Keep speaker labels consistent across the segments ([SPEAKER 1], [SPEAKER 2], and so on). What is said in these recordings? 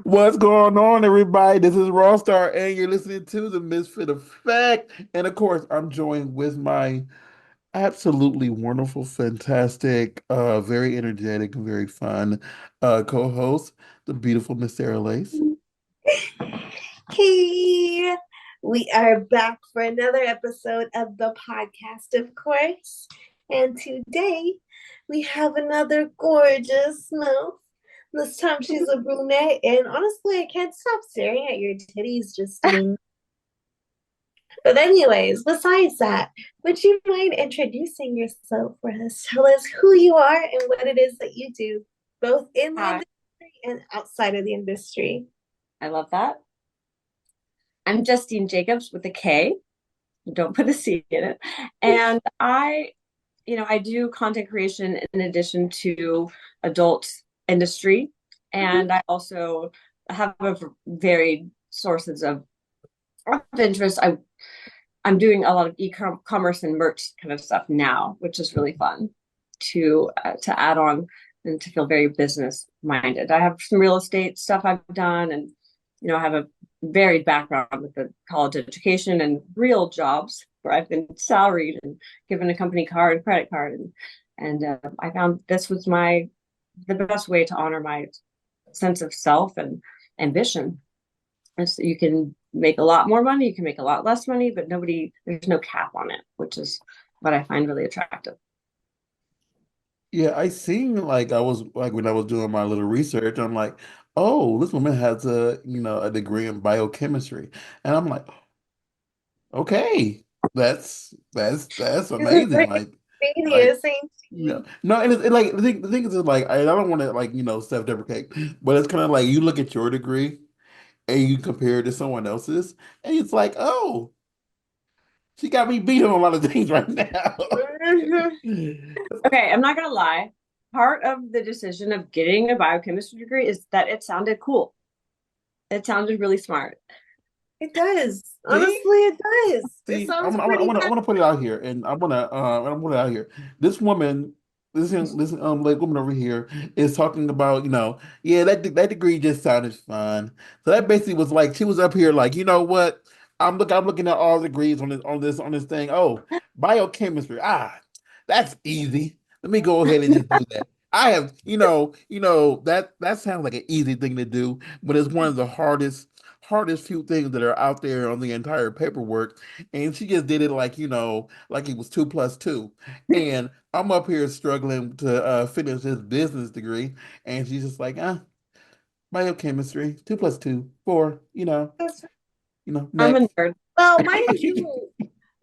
[SPEAKER 1] What's going on, everybody? This is Raw Star, and you're listening to the Misfit Effect. And of course, I'm joined with my absolutely wonderful, fantastic, very energetic, and very fun co-host, the beautiful Miss Sarah Lace.
[SPEAKER 2] Hey, we are back for another episode of the podcast, of course. And today we have another gorgeous mouth. This time she's a brunette, and honestly, I can't stop staring at your titties, Justine. But, anyways, besides that, would you mind introducing yourself for us? Tell us who you are and what it is that you do, both in the
[SPEAKER 3] Hi,
[SPEAKER 2] industry and outside of the industry.
[SPEAKER 3] I love that. I'm Justine Jakobs with a K. Don't put a C in it. And I do content creation in addition to adult industry. And I also have a varied sources of interest. I'm doing a lot of e-commerce and merch kind of stuff now, which is really fun to add on and to feel very business minded. I have some real estate stuff I've done, and I have a varied background with the college education and real jobs where I've been salaried and given a company card and credit card, and I found this was the best way to honor my sense of self and ambition. And so you can make a lot more money, you can make a lot less money, but there's no cap on it, which is what I find really attractive.
[SPEAKER 1] Yeah, I seen like I was like when I was doing my little research, I'm like, oh, this woman has a degree in biochemistry. And I'm like, okay, that's
[SPEAKER 2] This is
[SPEAKER 1] amazing.
[SPEAKER 2] pretty
[SPEAKER 1] Like
[SPEAKER 2] genius, ain't she?
[SPEAKER 1] no, and it's like the thing is like I don't want to like self-deprecate, but it's kind of like you look at your degree and you compare it to someone else's, and it's like, oh, she got me beat on a lot of things right now.
[SPEAKER 2] Mhm.
[SPEAKER 3] Okay, I'm not gonna lie. Part of the decision of getting a biochemistry degree is that it sounded cool. It sounded really smart.
[SPEAKER 2] It does.
[SPEAKER 1] See,
[SPEAKER 2] Honestly, it does. It
[SPEAKER 1] see,
[SPEAKER 2] sounds pretty
[SPEAKER 1] I want to put it out here, and I'm put it out here. This woman, this like woman over here is talking about, yeah, that degree just sounded fun. So that basically was like she was up here like, you know what? I'm looking at all the degrees on this thing. Oh, biochemistry. Ah, that's easy. Let me go ahead and just do that. I have, that sounds like an easy thing to do, but it's one of the hardest few things that are out there on the entire paperwork. And she just did it like, like it was two plus two. And I'm up here struggling to finish this business degree. And she's just like, biochemistry, two plus two, four,
[SPEAKER 2] fast.
[SPEAKER 3] I'm a
[SPEAKER 1] next.
[SPEAKER 3] nerd.
[SPEAKER 2] Well, mind you,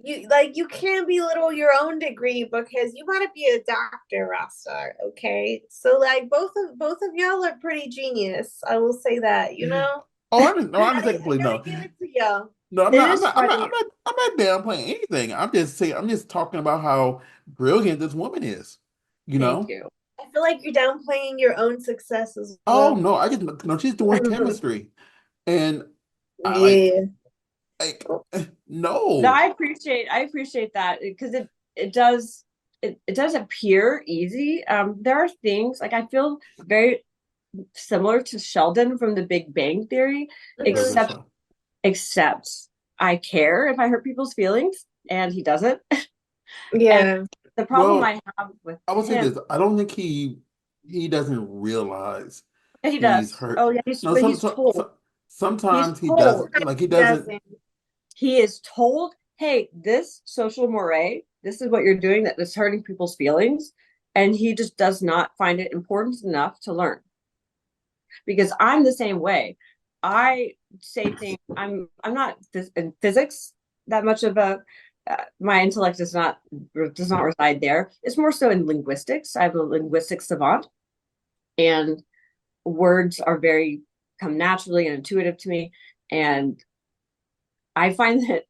[SPEAKER 2] you can belittle your own degree because you want to be a doctor, Rasta. Okay, so like both of y'all are pretty genius. I will say that.
[SPEAKER 1] Oh, no, I
[SPEAKER 2] I
[SPEAKER 1] understand
[SPEAKER 2] I
[SPEAKER 1] completely.
[SPEAKER 2] gotta
[SPEAKER 1] No,
[SPEAKER 2] give it to y'all.
[SPEAKER 1] no,
[SPEAKER 3] It is funny.
[SPEAKER 1] I'm not downplaying anything. I'm just saying, I'm just talking about how brilliant this woman is, you
[SPEAKER 3] Thank
[SPEAKER 1] know?
[SPEAKER 3] you.
[SPEAKER 2] I feel like you're downplaying your own success as
[SPEAKER 1] Oh
[SPEAKER 2] well.
[SPEAKER 1] no, I just no, she's doing chemistry. And I
[SPEAKER 2] Yeah.
[SPEAKER 3] No,
[SPEAKER 1] no.
[SPEAKER 3] I appreciate that because it does appear easy. There are things like I feel very similar to Sheldon from The Big Bang Theory,
[SPEAKER 1] Love that
[SPEAKER 2] Mhm.
[SPEAKER 3] except
[SPEAKER 1] show.
[SPEAKER 3] except I care if I hurt people's feelings, and he doesn't. And
[SPEAKER 2] Yeah.
[SPEAKER 3] the problem
[SPEAKER 1] Well,
[SPEAKER 3] I have with
[SPEAKER 1] I will say
[SPEAKER 3] him,
[SPEAKER 1] this. I don't think he doesn't realize
[SPEAKER 3] he
[SPEAKER 1] he's
[SPEAKER 3] does.
[SPEAKER 1] hurt.
[SPEAKER 3] Oh yeah,
[SPEAKER 1] No,
[SPEAKER 3] but he's told. He's
[SPEAKER 1] sometimes he
[SPEAKER 3] told.
[SPEAKER 1] doesn't. Like he
[SPEAKER 2] He
[SPEAKER 1] doesn't.
[SPEAKER 2] doesn't.
[SPEAKER 3] He is told, hey, this social moray, this is what you're doing that is hurting people's feelings. And he just does not find it important enough to learn. Because I'm the same way. I say things, I'm not in physics that much of a my intellect does not reside there. It's more so in linguistics. I have a linguistics savant, and words are very come naturally and intuitive to me. And I find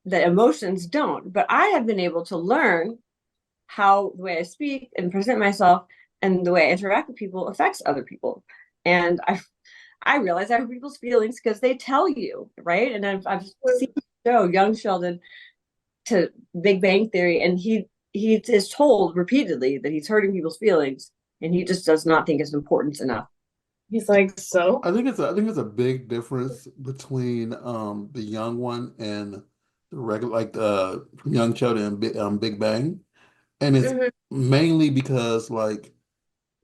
[SPEAKER 3] that emotions don't. But I have been able to learn how the way I speak and present myself and the way I interact with people affects other people. And I realize I have people's feelings because they tell you, right? And I've seen the show Young Sheldon to Big Bang Theory, and he is told repeatedly that he's hurting people's feelings, and he just does not think it's important enough.
[SPEAKER 2] He's like, so?
[SPEAKER 1] I think it's a big difference between the young one and the regular like the young Sheldon and Big Bang. And it's
[SPEAKER 2] Mhm.
[SPEAKER 1] mainly because like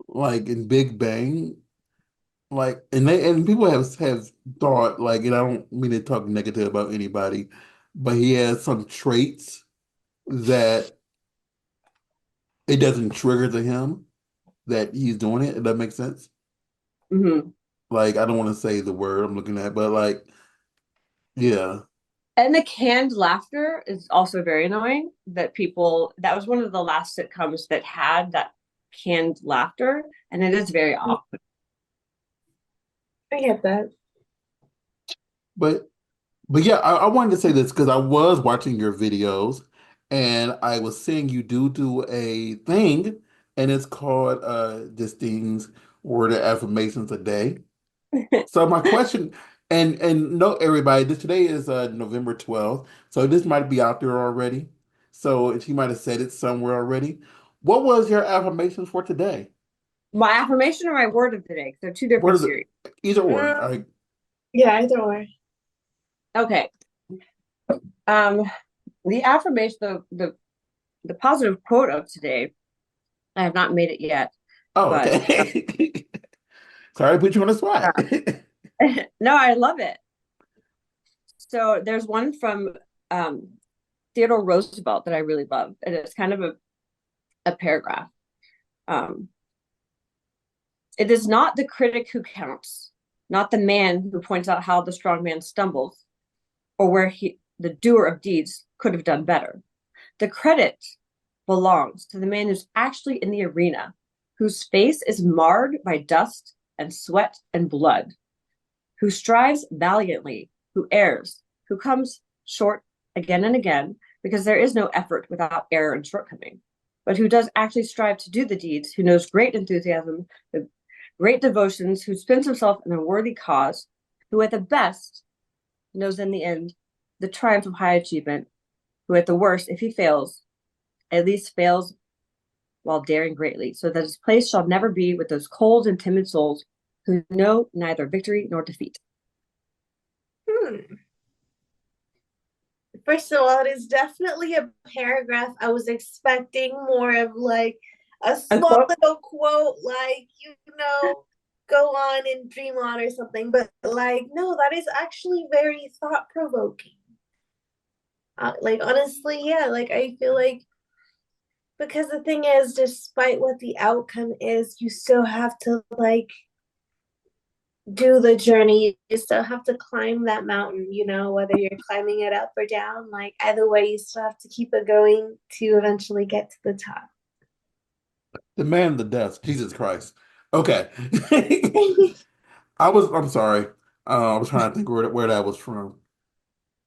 [SPEAKER 1] in Big Bang, like and people have thought like, and I don't mean to talk negative about anybody, but he has some traits that it doesn't trigger to him that he's doing it. If that makes sense.
[SPEAKER 3] Hmm.
[SPEAKER 1] Like I don't want to say the word I'm looking at, but like yeah.
[SPEAKER 3] And the canned laughter is also very annoying that people, that was one of the last sitcoms that had that canned laughter, and it is very off.
[SPEAKER 2] I get that.
[SPEAKER 1] But But yeah, I wanted to say this because I was watching your videos and I was seeing you do a thing and it's called Justine's Word of Affirmations a Day. So my question and note everybody, this today is November 12th, so this might be out there already. So she might have said it somewhere already. What was your affirmations for today?
[SPEAKER 3] My affirmation or my word of the day? 'Cause they're two
[SPEAKER 1] What
[SPEAKER 3] different
[SPEAKER 1] is it?
[SPEAKER 3] series.
[SPEAKER 1] Either or.
[SPEAKER 2] Mm, yeah, either way.
[SPEAKER 3] Okay. Um, the affirmation, the positive quote of today, I have not made it yet,
[SPEAKER 1] Oh,
[SPEAKER 3] but
[SPEAKER 1] okay. Sorry to put you on the spot.
[SPEAKER 3] no, I love it. So there's one from um, Theodore Roosevelt that I really love, and it's kind of a paragraph. Um, it is not the critic who counts, not the man who points out how the strong man stumbles, or where the doer of deeds, could have done better. The credit belongs to the man who's actually in the arena, whose face is marred by dust and sweat and blood, who strives valiantly, who errs, who comes short again and again, because there is no effort without error and shortcoming, but who does actually strive to do the deeds, who knows great enthusiasm, the great devotions, who spends himself in a worthy cause, who at the best knows in the end the triumph of high achievement, who at the worst, if he fails, at least fails while daring greatly, so that his place shall never be with those cold and timid souls who know neither victory nor defeat.
[SPEAKER 2] Hmm. First of all, it is definitely a paragraph. I was expecting more of like a small
[SPEAKER 3] Unquote.
[SPEAKER 2] little quote, like, go on and dream on or something. But like, no, that is actually very thought provoking. Like, honestly, yeah, like, I feel like because the thing is, despite what the outcome is, you still have to like do the journey. You still have to climb that mountain, whether you're climbing it up or down. Like either way, you still have to keep it going to eventually get to the top.
[SPEAKER 1] The man of the desk, Jesus Christ. Okay. I'm sorry. I was trying to think where that was from.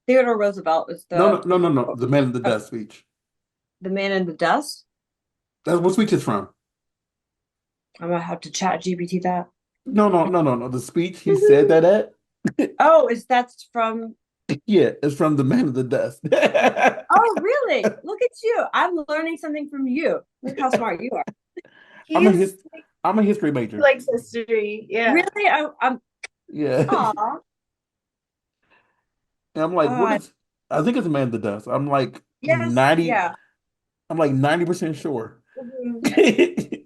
[SPEAKER 3] Theodore Roosevelt was
[SPEAKER 1] No, no,
[SPEAKER 3] the
[SPEAKER 1] no, no, no. The man of the desk speech.
[SPEAKER 3] the man in the dust.
[SPEAKER 1] That's what speech is from.
[SPEAKER 3] I'm gonna have to chat GPT that.
[SPEAKER 1] No, no, no, no, no. The speech he said that at.
[SPEAKER 3] Oh, is that's from?
[SPEAKER 1] Yeah, it's from the man of the desk.
[SPEAKER 3] Oh, really? Look at you! I'm learning something from you. Look how smart you are.
[SPEAKER 1] I'm a
[SPEAKER 2] He's
[SPEAKER 1] his I'm a history
[SPEAKER 2] he
[SPEAKER 1] major.
[SPEAKER 2] likes history. Yeah.
[SPEAKER 3] Really? I'm.
[SPEAKER 1] Yeah.
[SPEAKER 3] Aw.
[SPEAKER 1] And I'm like, what
[SPEAKER 3] Oh,
[SPEAKER 1] is I think it's the man of the desk.
[SPEAKER 3] yes. Yeah.
[SPEAKER 1] I'm like 90% sure.
[SPEAKER 2] Mhm.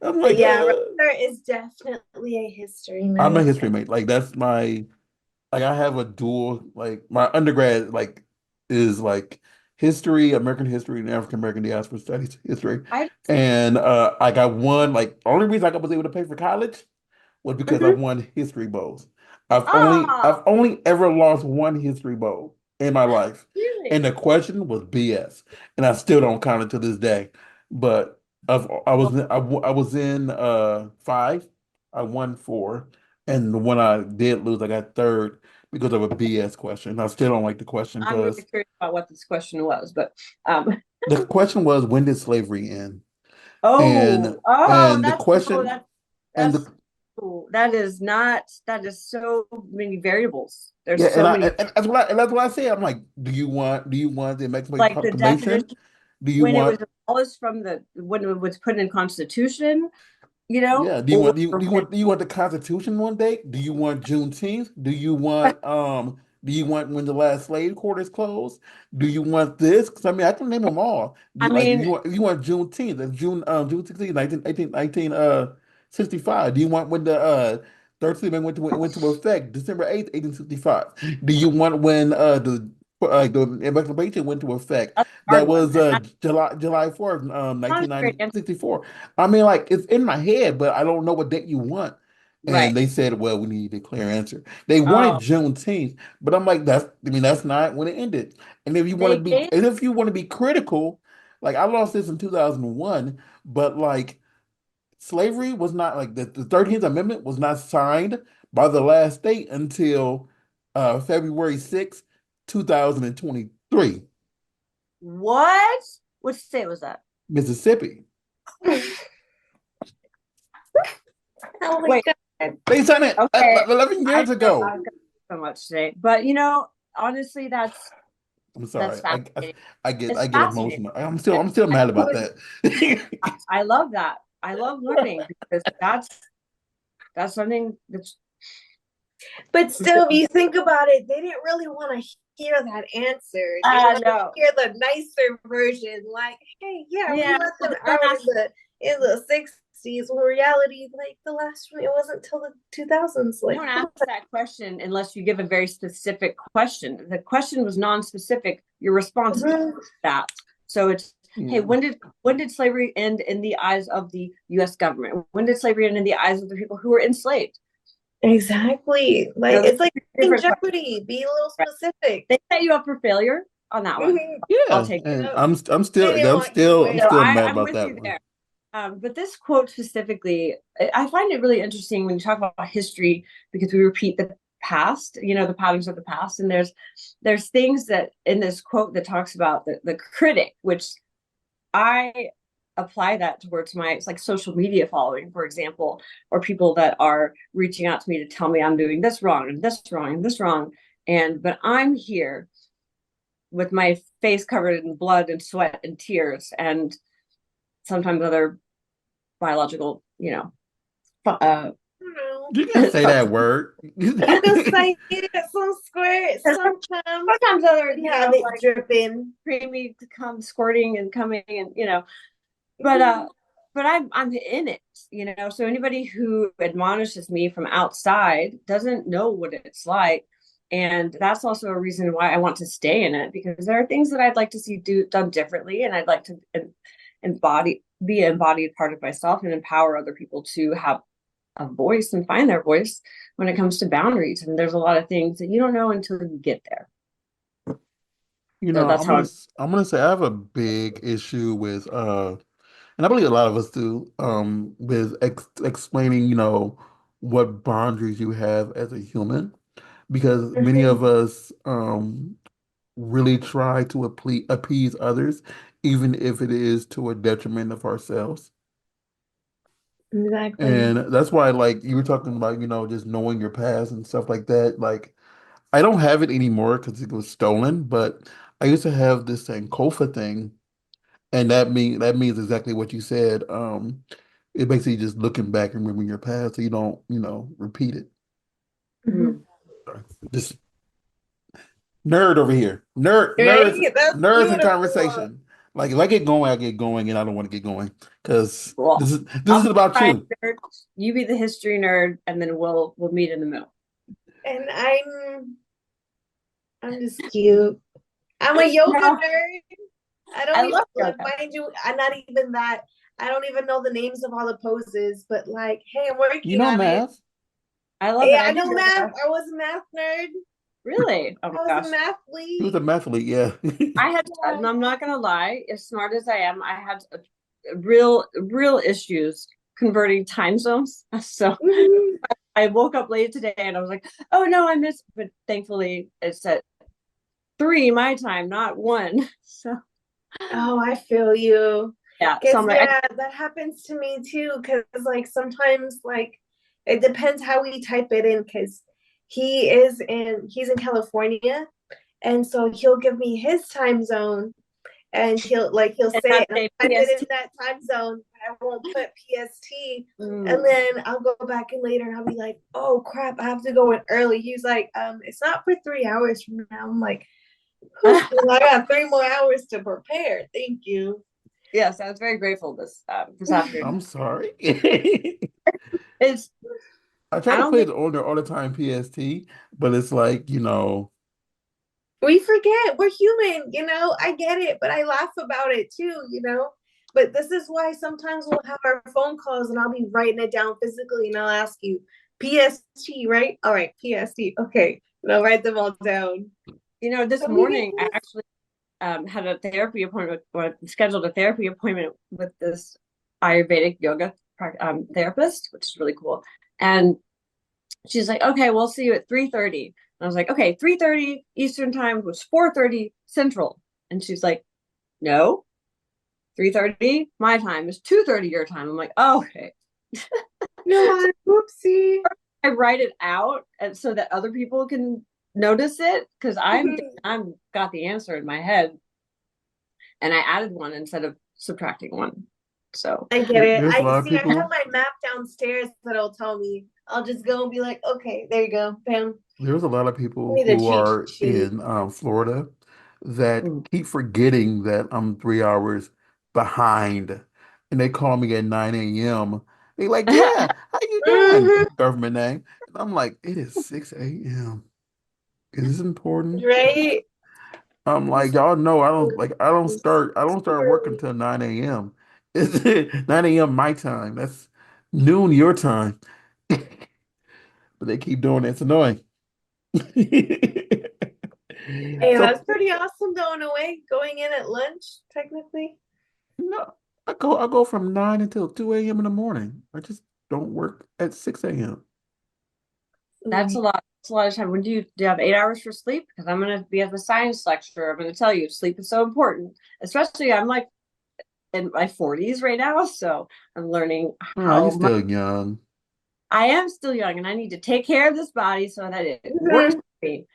[SPEAKER 1] I'm
[SPEAKER 2] But
[SPEAKER 1] like,
[SPEAKER 2] yeah, Rutger is definitely a history
[SPEAKER 1] I'm a
[SPEAKER 2] major.
[SPEAKER 1] history major. Like that's my like I have a dual like my undergrad like is like history, American history, and African American diaspora studies history.
[SPEAKER 3] I.
[SPEAKER 1] And I got one like only reason I was able to pay for college was because I
[SPEAKER 2] Mhm.
[SPEAKER 1] won history bowls. I've
[SPEAKER 3] Ah,
[SPEAKER 1] only ever lost one history bowl in my life. And
[SPEAKER 3] really?
[SPEAKER 1] the question was BS. And I still don't count it to this day. But I was in five. I won four. And the one I did lose, I got third because of a BS question. I still don't like the question
[SPEAKER 3] I'm really
[SPEAKER 1] because
[SPEAKER 3] curious about what this question was, but um.
[SPEAKER 1] the question was when did slavery end? And
[SPEAKER 3] Oh,
[SPEAKER 1] and the
[SPEAKER 3] that's oh,
[SPEAKER 1] question and
[SPEAKER 3] that's
[SPEAKER 1] the
[SPEAKER 3] oh, that is not that is so many variables. There's
[SPEAKER 1] Yeah,
[SPEAKER 3] so many
[SPEAKER 1] and that's what I say. I'm like, do you want the Emancipation
[SPEAKER 3] like the
[SPEAKER 1] Proclamation?
[SPEAKER 3] definition
[SPEAKER 1] Do you
[SPEAKER 3] when it was
[SPEAKER 1] want
[SPEAKER 3] abolished from the when it was put in Constitution.
[SPEAKER 1] Yeah. Do you
[SPEAKER 3] or
[SPEAKER 1] want do you want the Constitution one day? Do you want Juneteenth? Do you want when the last slave quarters closed? Do you want this? Because I mean, I can name them all. Do
[SPEAKER 3] I
[SPEAKER 1] you like
[SPEAKER 3] mean,
[SPEAKER 1] if you want Juneteenth? That's June 16th, 1965. Do you want when the 13th Amendment went to effect December 8th, 1865? Do you want when the Emancipation went to effect?
[SPEAKER 3] that's a hard
[SPEAKER 1] That
[SPEAKER 3] one.
[SPEAKER 1] was
[SPEAKER 3] And that's
[SPEAKER 1] July 4th,
[SPEAKER 3] not a straight answer.
[SPEAKER 1] 1964. I mean, like it's in my head, but I don't know what date you want. And
[SPEAKER 3] Right.
[SPEAKER 1] they said, well, we need a clear answer. They wanted
[SPEAKER 3] Oh,
[SPEAKER 1] Juneteenth, but I'm like, that's not when it ended. And if you want to
[SPEAKER 3] they
[SPEAKER 1] be,
[SPEAKER 3] gave
[SPEAKER 1] and if you want to be critical, like I lost this in 2001, but like slavery was not like the 13th Amendment was not signed by the last state until February 6th, 2023,
[SPEAKER 3] what? Which state was that?
[SPEAKER 1] Mississippi.
[SPEAKER 2] Oh my
[SPEAKER 3] Wait,
[SPEAKER 2] God.
[SPEAKER 1] They signed it
[SPEAKER 3] okay.
[SPEAKER 1] 11
[SPEAKER 3] I
[SPEAKER 1] years
[SPEAKER 3] know
[SPEAKER 1] ago.
[SPEAKER 3] I've got so much today, but honestly,
[SPEAKER 1] I'm
[SPEAKER 3] that's
[SPEAKER 1] sorry. I
[SPEAKER 3] fascinating.
[SPEAKER 1] I get
[SPEAKER 3] It's
[SPEAKER 1] I get
[SPEAKER 3] fascinating.
[SPEAKER 1] emotional. I'm still
[SPEAKER 3] I
[SPEAKER 1] mad about
[SPEAKER 3] would,
[SPEAKER 1] that.
[SPEAKER 3] I love that. I love learning because that's something that's
[SPEAKER 2] But still, if you think about it, they didn't really want to hear that answer. They wanted to
[SPEAKER 3] no.
[SPEAKER 2] hear the nicer version, like, "Hey, yeah, we
[SPEAKER 3] Yeah,
[SPEAKER 2] let
[SPEAKER 3] well,
[SPEAKER 2] them
[SPEAKER 3] then
[SPEAKER 2] out in the 60s." When reality, like the last one, it wasn't till the 2000s.
[SPEAKER 3] you
[SPEAKER 2] Like,
[SPEAKER 3] don't
[SPEAKER 2] come
[SPEAKER 3] ask
[SPEAKER 2] on.
[SPEAKER 3] that question unless you give a very specific question. The question was non-specific. Your response is
[SPEAKER 2] Mhm.
[SPEAKER 3] that. So it's, hey,
[SPEAKER 1] Yeah.
[SPEAKER 3] when did slavery end in the eyes of the U.S. government? When did slavery end in the eyes of the people who were enslaved?
[SPEAKER 2] Exactly. Like
[SPEAKER 3] Those
[SPEAKER 2] it's like
[SPEAKER 3] are
[SPEAKER 2] in
[SPEAKER 3] different questions.
[SPEAKER 2] Jeopardy. Be a little
[SPEAKER 3] Right?
[SPEAKER 2] specific.
[SPEAKER 3] They set you up for failure on that one.
[SPEAKER 2] Mhm.
[SPEAKER 3] I'll
[SPEAKER 1] Yeah,
[SPEAKER 3] take it.
[SPEAKER 1] and
[SPEAKER 2] Yep.
[SPEAKER 1] I'm
[SPEAKER 2] They
[SPEAKER 1] still
[SPEAKER 2] didn't
[SPEAKER 1] I'm
[SPEAKER 2] want you to
[SPEAKER 1] still I'm
[SPEAKER 3] So
[SPEAKER 2] win.
[SPEAKER 1] still mad
[SPEAKER 3] I'm
[SPEAKER 1] about
[SPEAKER 3] with
[SPEAKER 1] that
[SPEAKER 3] you
[SPEAKER 1] one.
[SPEAKER 3] there. But this quote specifically, I find it really interesting when you talk about history because we repeat the past, the patterns of the past. And there's things that in this quote that talks about the critic, which I apply that towards my it's like social media following, for example, or people that are reaching out to me to tell me I'm doing this wrong and this wrong and this wrong. And but I'm here with my face covered in blood and sweat and tears and sometimes other biological, uh,
[SPEAKER 1] You can say that word.
[SPEAKER 2] You can say it some squirt sometimes.
[SPEAKER 3] sometimes other,
[SPEAKER 2] You have it
[SPEAKER 3] like
[SPEAKER 2] dripping.
[SPEAKER 3] creamy to come squirting and coming and but I'm in it, so anybody who admonishes me from outside doesn't know what it's like. And that's also a reason why I want to stay in it, because there are things that I'd like to see done differently, and I'd like to be an embodied part of myself and empower other people to have a voice and find their voice when it comes to boundaries. And there's a lot of things that you don't know until you get there.
[SPEAKER 1] You
[SPEAKER 3] So
[SPEAKER 1] know,
[SPEAKER 3] that's
[SPEAKER 1] I'm
[SPEAKER 3] how
[SPEAKER 1] gonna
[SPEAKER 3] I'm.
[SPEAKER 1] I'm gonna say I have a big issue with and I believe a lot of us do with explaining, what boundaries you have as a human, because many
[SPEAKER 2] Mhm.
[SPEAKER 1] of us really try to appease others, even if it is to a detriment of ourselves.
[SPEAKER 2] Exactly.
[SPEAKER 1] And that's why, like you were talking about, just knowing your past and stuff like that. Like, I don't have it anymore because it was stolen, but I used to have this Sankofa thing, and that means exactly what you said. It basically just looking back and remembering your past so you don't, repeat it.
[SPEAKER 2] Mhm.
[SPEAKER 1] Sorry. Just nerd over here.
[SPEAKER 2] Right? That's
[SPEAKER 1] Nerds in
[SPEAKER 2] beautiful.
[SPEAKER 1] conversation. Like if I get going, I get going, and I don't want to get going because
[SPEAKER 3] Well,
[SPEAKER 1] this
[SPEAKER 3] I'll
[SPEAKER 1] is
[SPEAKER 3] be the
[SPEAKER 1] about
[SPEAKER 3] science
[SPEAKER 1] you.
[SPEAKER 3] nerd, you be the history nerd, and then we'll meet in the middle.
[SPEAKER 2] And I'm just cute. I'm a yoga
[SPEAKER 3] No,
[SPEAKER 2] nerd. I don't
[SPEAKER 3] I
[SPEAKER 2] even
[SPEAKER 3] love
[SPEAKER 2] like
[SPEAKER 3] yoga.
[SPEAKER 2] mind you, I'm not even that. I don't even know the names of all the poses, but like, hey, I'm
[SPEAKER 1] You
[SPEAKER 2] working
[SPEAKER 1] know
[SPEAKER 2] on it.
[SPEAKER 1] math.
[SPEAKER 3] I love it.
[SPEAKER 2] Yeah,
[SPEAKER 3] I
[SPEAKER 2] I
[SPEAKER 3] did
[SPEAKER 2] know math.
[SPEAKER 3] yoga.
[SPEAKER 2] I was a math nerd.
[SPEAKER 3] Really? Oh
[SPEAKER 2] I
[SPEAKER 3] my
[SPEAKER 2] was a
[SPEAKER 3] gosh.
[SPEAKER 2] math
[SPEAKER 1] He was a
[SPEAKER 2] lead.
[SPEAKER 1] mathlete, yeah.
[SPEAKER 3] I had,
[SPEAKER 2] Yeah.
[SPEAKER 3] and I'm not gonna lie, as smart as I am, I had real issues converting time zones. So
[SPEAKER 2] Mhm.
[SPEAKER 3] I woke up late today and I was like, oh no, I missed. But thankfully, it's at 3 my time, not 1. So
[SPEAKER 2] Oh, I feel you.
[SPEAKER 3] yeah. So
[SPEAKER 2] Cause
[SPEAKER 3] I'm like,
[SPEAKER 2] yeah, that happens to me too. Cause like sometimes like it depends how we type it in. Cause he's in California, and so he'll give me his time zone, and he'll
[SPEAKER 3] and
[SPEAKER 2] say
[SPEAKER 3] have
[SPEAKER 2] it, and
[SPEAKER 3] a
[SPEAKER 2] I'll type it
[SPEAKER 3] PST.
[SPEAKER 2] in that time zone. I won't put PST. And
[SPEAKER 3] Mm.
[SPEAKER 2] then I'll go back in later and I'll be like, oh crap, I have to go in early. He's like, it's not for 3 hours from now. I'm like, whew, I got 3 more hours to prepare. Thank you.
[SPEAKER 3] Yes, I was very grateful this afternoon.
[SPEAKER 1] I'm sorry.
[SPEAKER 3] It's
[SPEAKER 1] I try
[SPEAKER 3] I
[SPEAKER 1] to
[SPEAKER 3] don't
[SPEAKER 1] play
[SPEAKER 3] think
[SPEAKER 1] it on there all the time, PST, but it's like,
[SPEAKER 2] We forget we're human, I get it, but I laugh about it too. But this is why sometimes we'll have our phone calls and I'll be writing it down physically and I'll ask you, PST, right? All right, PST. Okay. And I'll write them all down.
[SPEAKER 3] this
[SPEAKER 2] So we get
[SPEAKER 3] morning I
[SPEAKER 2] this.
[SPEAKER 3] actually had a therapy appointment, or scheduled a therapy appointment with this Ayurvedic yoga therapist, which is really cool. And she's like, okay, we'll see you at 3:30. And I was like, okay, 3:30 Eastern time, which was 4:30 Central. And she's like, no, 3:30 my time is 2:30 your time. I'm like, oh, okay.
[SPEAKER 2] No, whoopsie.
[SPEAKER 3] I write it out and so that other people can notice it because I'm got the answer in my head, and I added one instead of subtracting one. So
[SPEAKER 2] I get it.
[SPEAKER 1] there's a
[SPEAKER 2] I
[SPEAKER 1] lot of
[SPEAKER 2] see. I have
[SPEAKER 1] people.
[SPEAKER 2] my map downstairs that'll tell me. I'll just go and be like, okay, there you go, bam.
[SPEAKER 1] There's a lot of
[SPEAKER 2] Give
[SPEAKER 1] people
[SPEAKER 2] me the
[SPEAKER 1] who
[SPEAKER 2] cheat
[SPEAKER 1] are
[SPEAKER 2] sheet.
[SPEAKER 1] in Florida that
[SPEAKER 3] mm.
[SPEAKER 1] keep forgetting that I'm 3 hours behind, and they call me at 9 a.m. They like, yeah, how you doing?
[SPEAKER 2] Hmm.
[SPEAKER 1] Government name. And I'm like, it is 6 a.m. Is this important?
[SPEAKER 2] Right?
[SPEAKER 1] I'm like, y'all know I don't start work until 9 a.m. It's 9 a.m. my time. That's noon your time. But they keep doing it. It's annoying.
[SPEAKER 2] Hey,
[SPEAKER 1] So
[SPEAKER 2] that's pretty awesome though, in a way. Going in at lunch, technically.
[SPEAKER 1] no, I go from 9 until 2 a.m. in the morning. I just don't work at 6 a.m.
[SPEAKER 3] That's a lot. That's a lot of time. When do you have 8 hours for sleep? Because I'm going to be at the science lecture. I'm going to tell you sleep is so important. Especially I'm like in my 40s right now, so I'm learning
[SPEAKER 1] Oh, you're
[SPEAKER 3] how much
[SPEAKER 1] still young.
[SPEAKER 3] I am still young, and I need to take care of this body so that it works
[SPEAKER 2] Mhm.
[SPEAKER 3] for me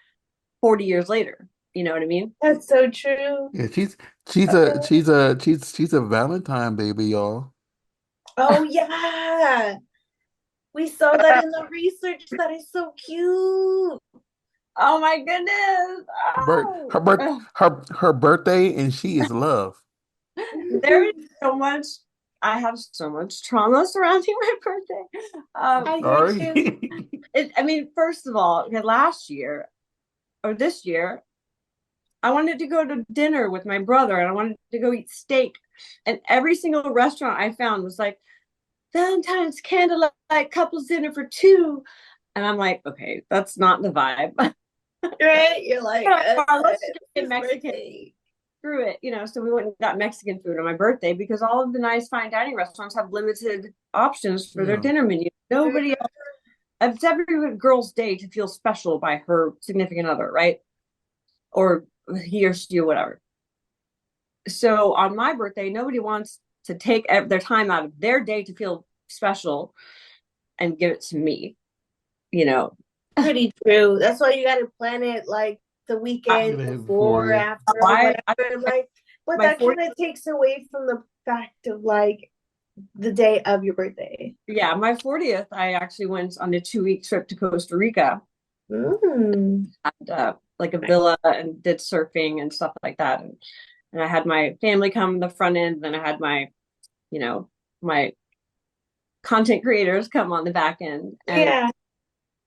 [SPEAKER 3] 40 years later. You know what I mean?
[SPEAKER 2] That's so true.
[SPEAKER 1] Yeah, she's a Valentine baby, y'all.
[SPEAKER 2] Oh yeah. We saw that in the research. That is so cute.
[SPEAKER 3] Oh my goodness.
[SPEAKER 1] Her birth,
[SPEAKER 3] Oh.
[SPEAKER 1] her birth, her birthday, and she is love.
[SPEAKER 3] There is so much. I have so much trauma surrounding my birthday.
[SPEAKER 1] I'm
[SPEAKER 2] I get
[SPEAKER 1] sorry.
[SPEAKER 2] you.
[SPEAKER 3] I mean, first of all, okay, last year or this year, I wanted to go to dinner with my brother and I wanted to go eat steak. And every single restaurant I found was like, Valentine's candlelight couples dinner for two. And I'm like, okay, that's not the vibe.
[SPEAKER 2] Right? You're like,
[SPEAKER 3] Let's just get
[SPEAKER 2] his
[SPEAKER 3] Mexican.
[SPEAKER 2] birthday.
[SPEAKER 3] Screw it. So we went and got Mexican food on my birthday because all of the nice fine dining restaurants have limited options for their
[SPEAKER 1] Yeah.
[SPEAKER 3] dinner menu. Nobody else. It's every girl's day to feel special by her significant other, right? Or he or she or whatever. So on my birthday, nobody wants to take their time out of their day to feel special and give it to me, you know.
[SPEAKER 2] Pretty true. That's why you gotta plan it like the
[SPEAKER 1] I'm
[SPEAKER 2] weekend
[SPEAKER 1] gonna hit it before
[SPEAKER 2] before,
[SPEAKER 1] you.
[SPEAKER 2] after,
[SPEAKER 3] I
[SPEAKER 2] whatever. Like, but
[SPEAKER 3] my
[SPEAKER 2] that
[SPEAKER 3] 40,
[SPEAKER 2] kind of takes away from the fact of like the day of your birthday.
[SPEAKER 3] yeah, my 40th, I actually went on a 2 week trip to Costa Rica,
[SPEAKER 2] Mm.
[SPEAKER 3] and like a villa, and did surfing and stuff like that. And I had my family come the front end, then I had you know, my content creators come on the back end,
[SPEAKER 2] Yeah.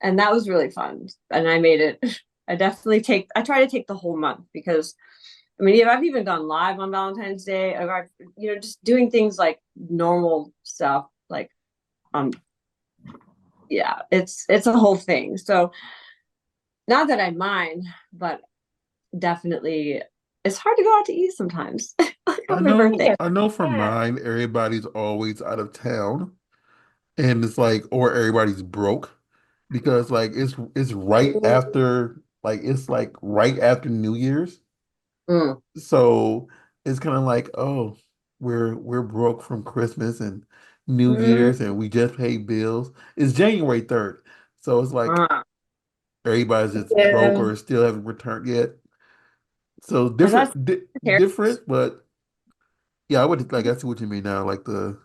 [SPEAKER 3] and that was really fun. And I made it. I try to take the whole month because I mean, I've even gone live on Valentine's Day. I've, just doing things like normal stuff, like um, yeah, it's a whole thing. So not that I mind, but definitely it's hard to go out to eat sometimes
[SPEAKER 1] I
[SPEAKER 3] on my
[SPEAKER 1] know,
[SPEAKER 3] birthday.
[SPEAKER 2] Yeah.
[SPEAKER 1] I know for
[SPEAKER 2] Yeah.
[SPEAKER 1] mine, everybody's always out of town, and it's like, or everybody's broke because like it's right after New Year's.
[SPEAKER 3] Mm.
[SPEAKER 1] So it's kind of like, oh, we're broke from Christmas and New
[SPEAKER 2] Mm.
[SPEAKER 1] Year's, and we just paid bills. It's January 3rd, so it's like
[SPEAKER 3] Ah.
[SPEAKER 1] everybody's just broke
[SPEAKER 2] Yeah.
[SPEAKER 1] or still haven't returned yet. So
[SPEAKER 3] And that's
[SPEAKER 1] different,
[SPEAKER 3] the
[SPEAKER 1] different, but yeah, I would like I see what you mean now, like the.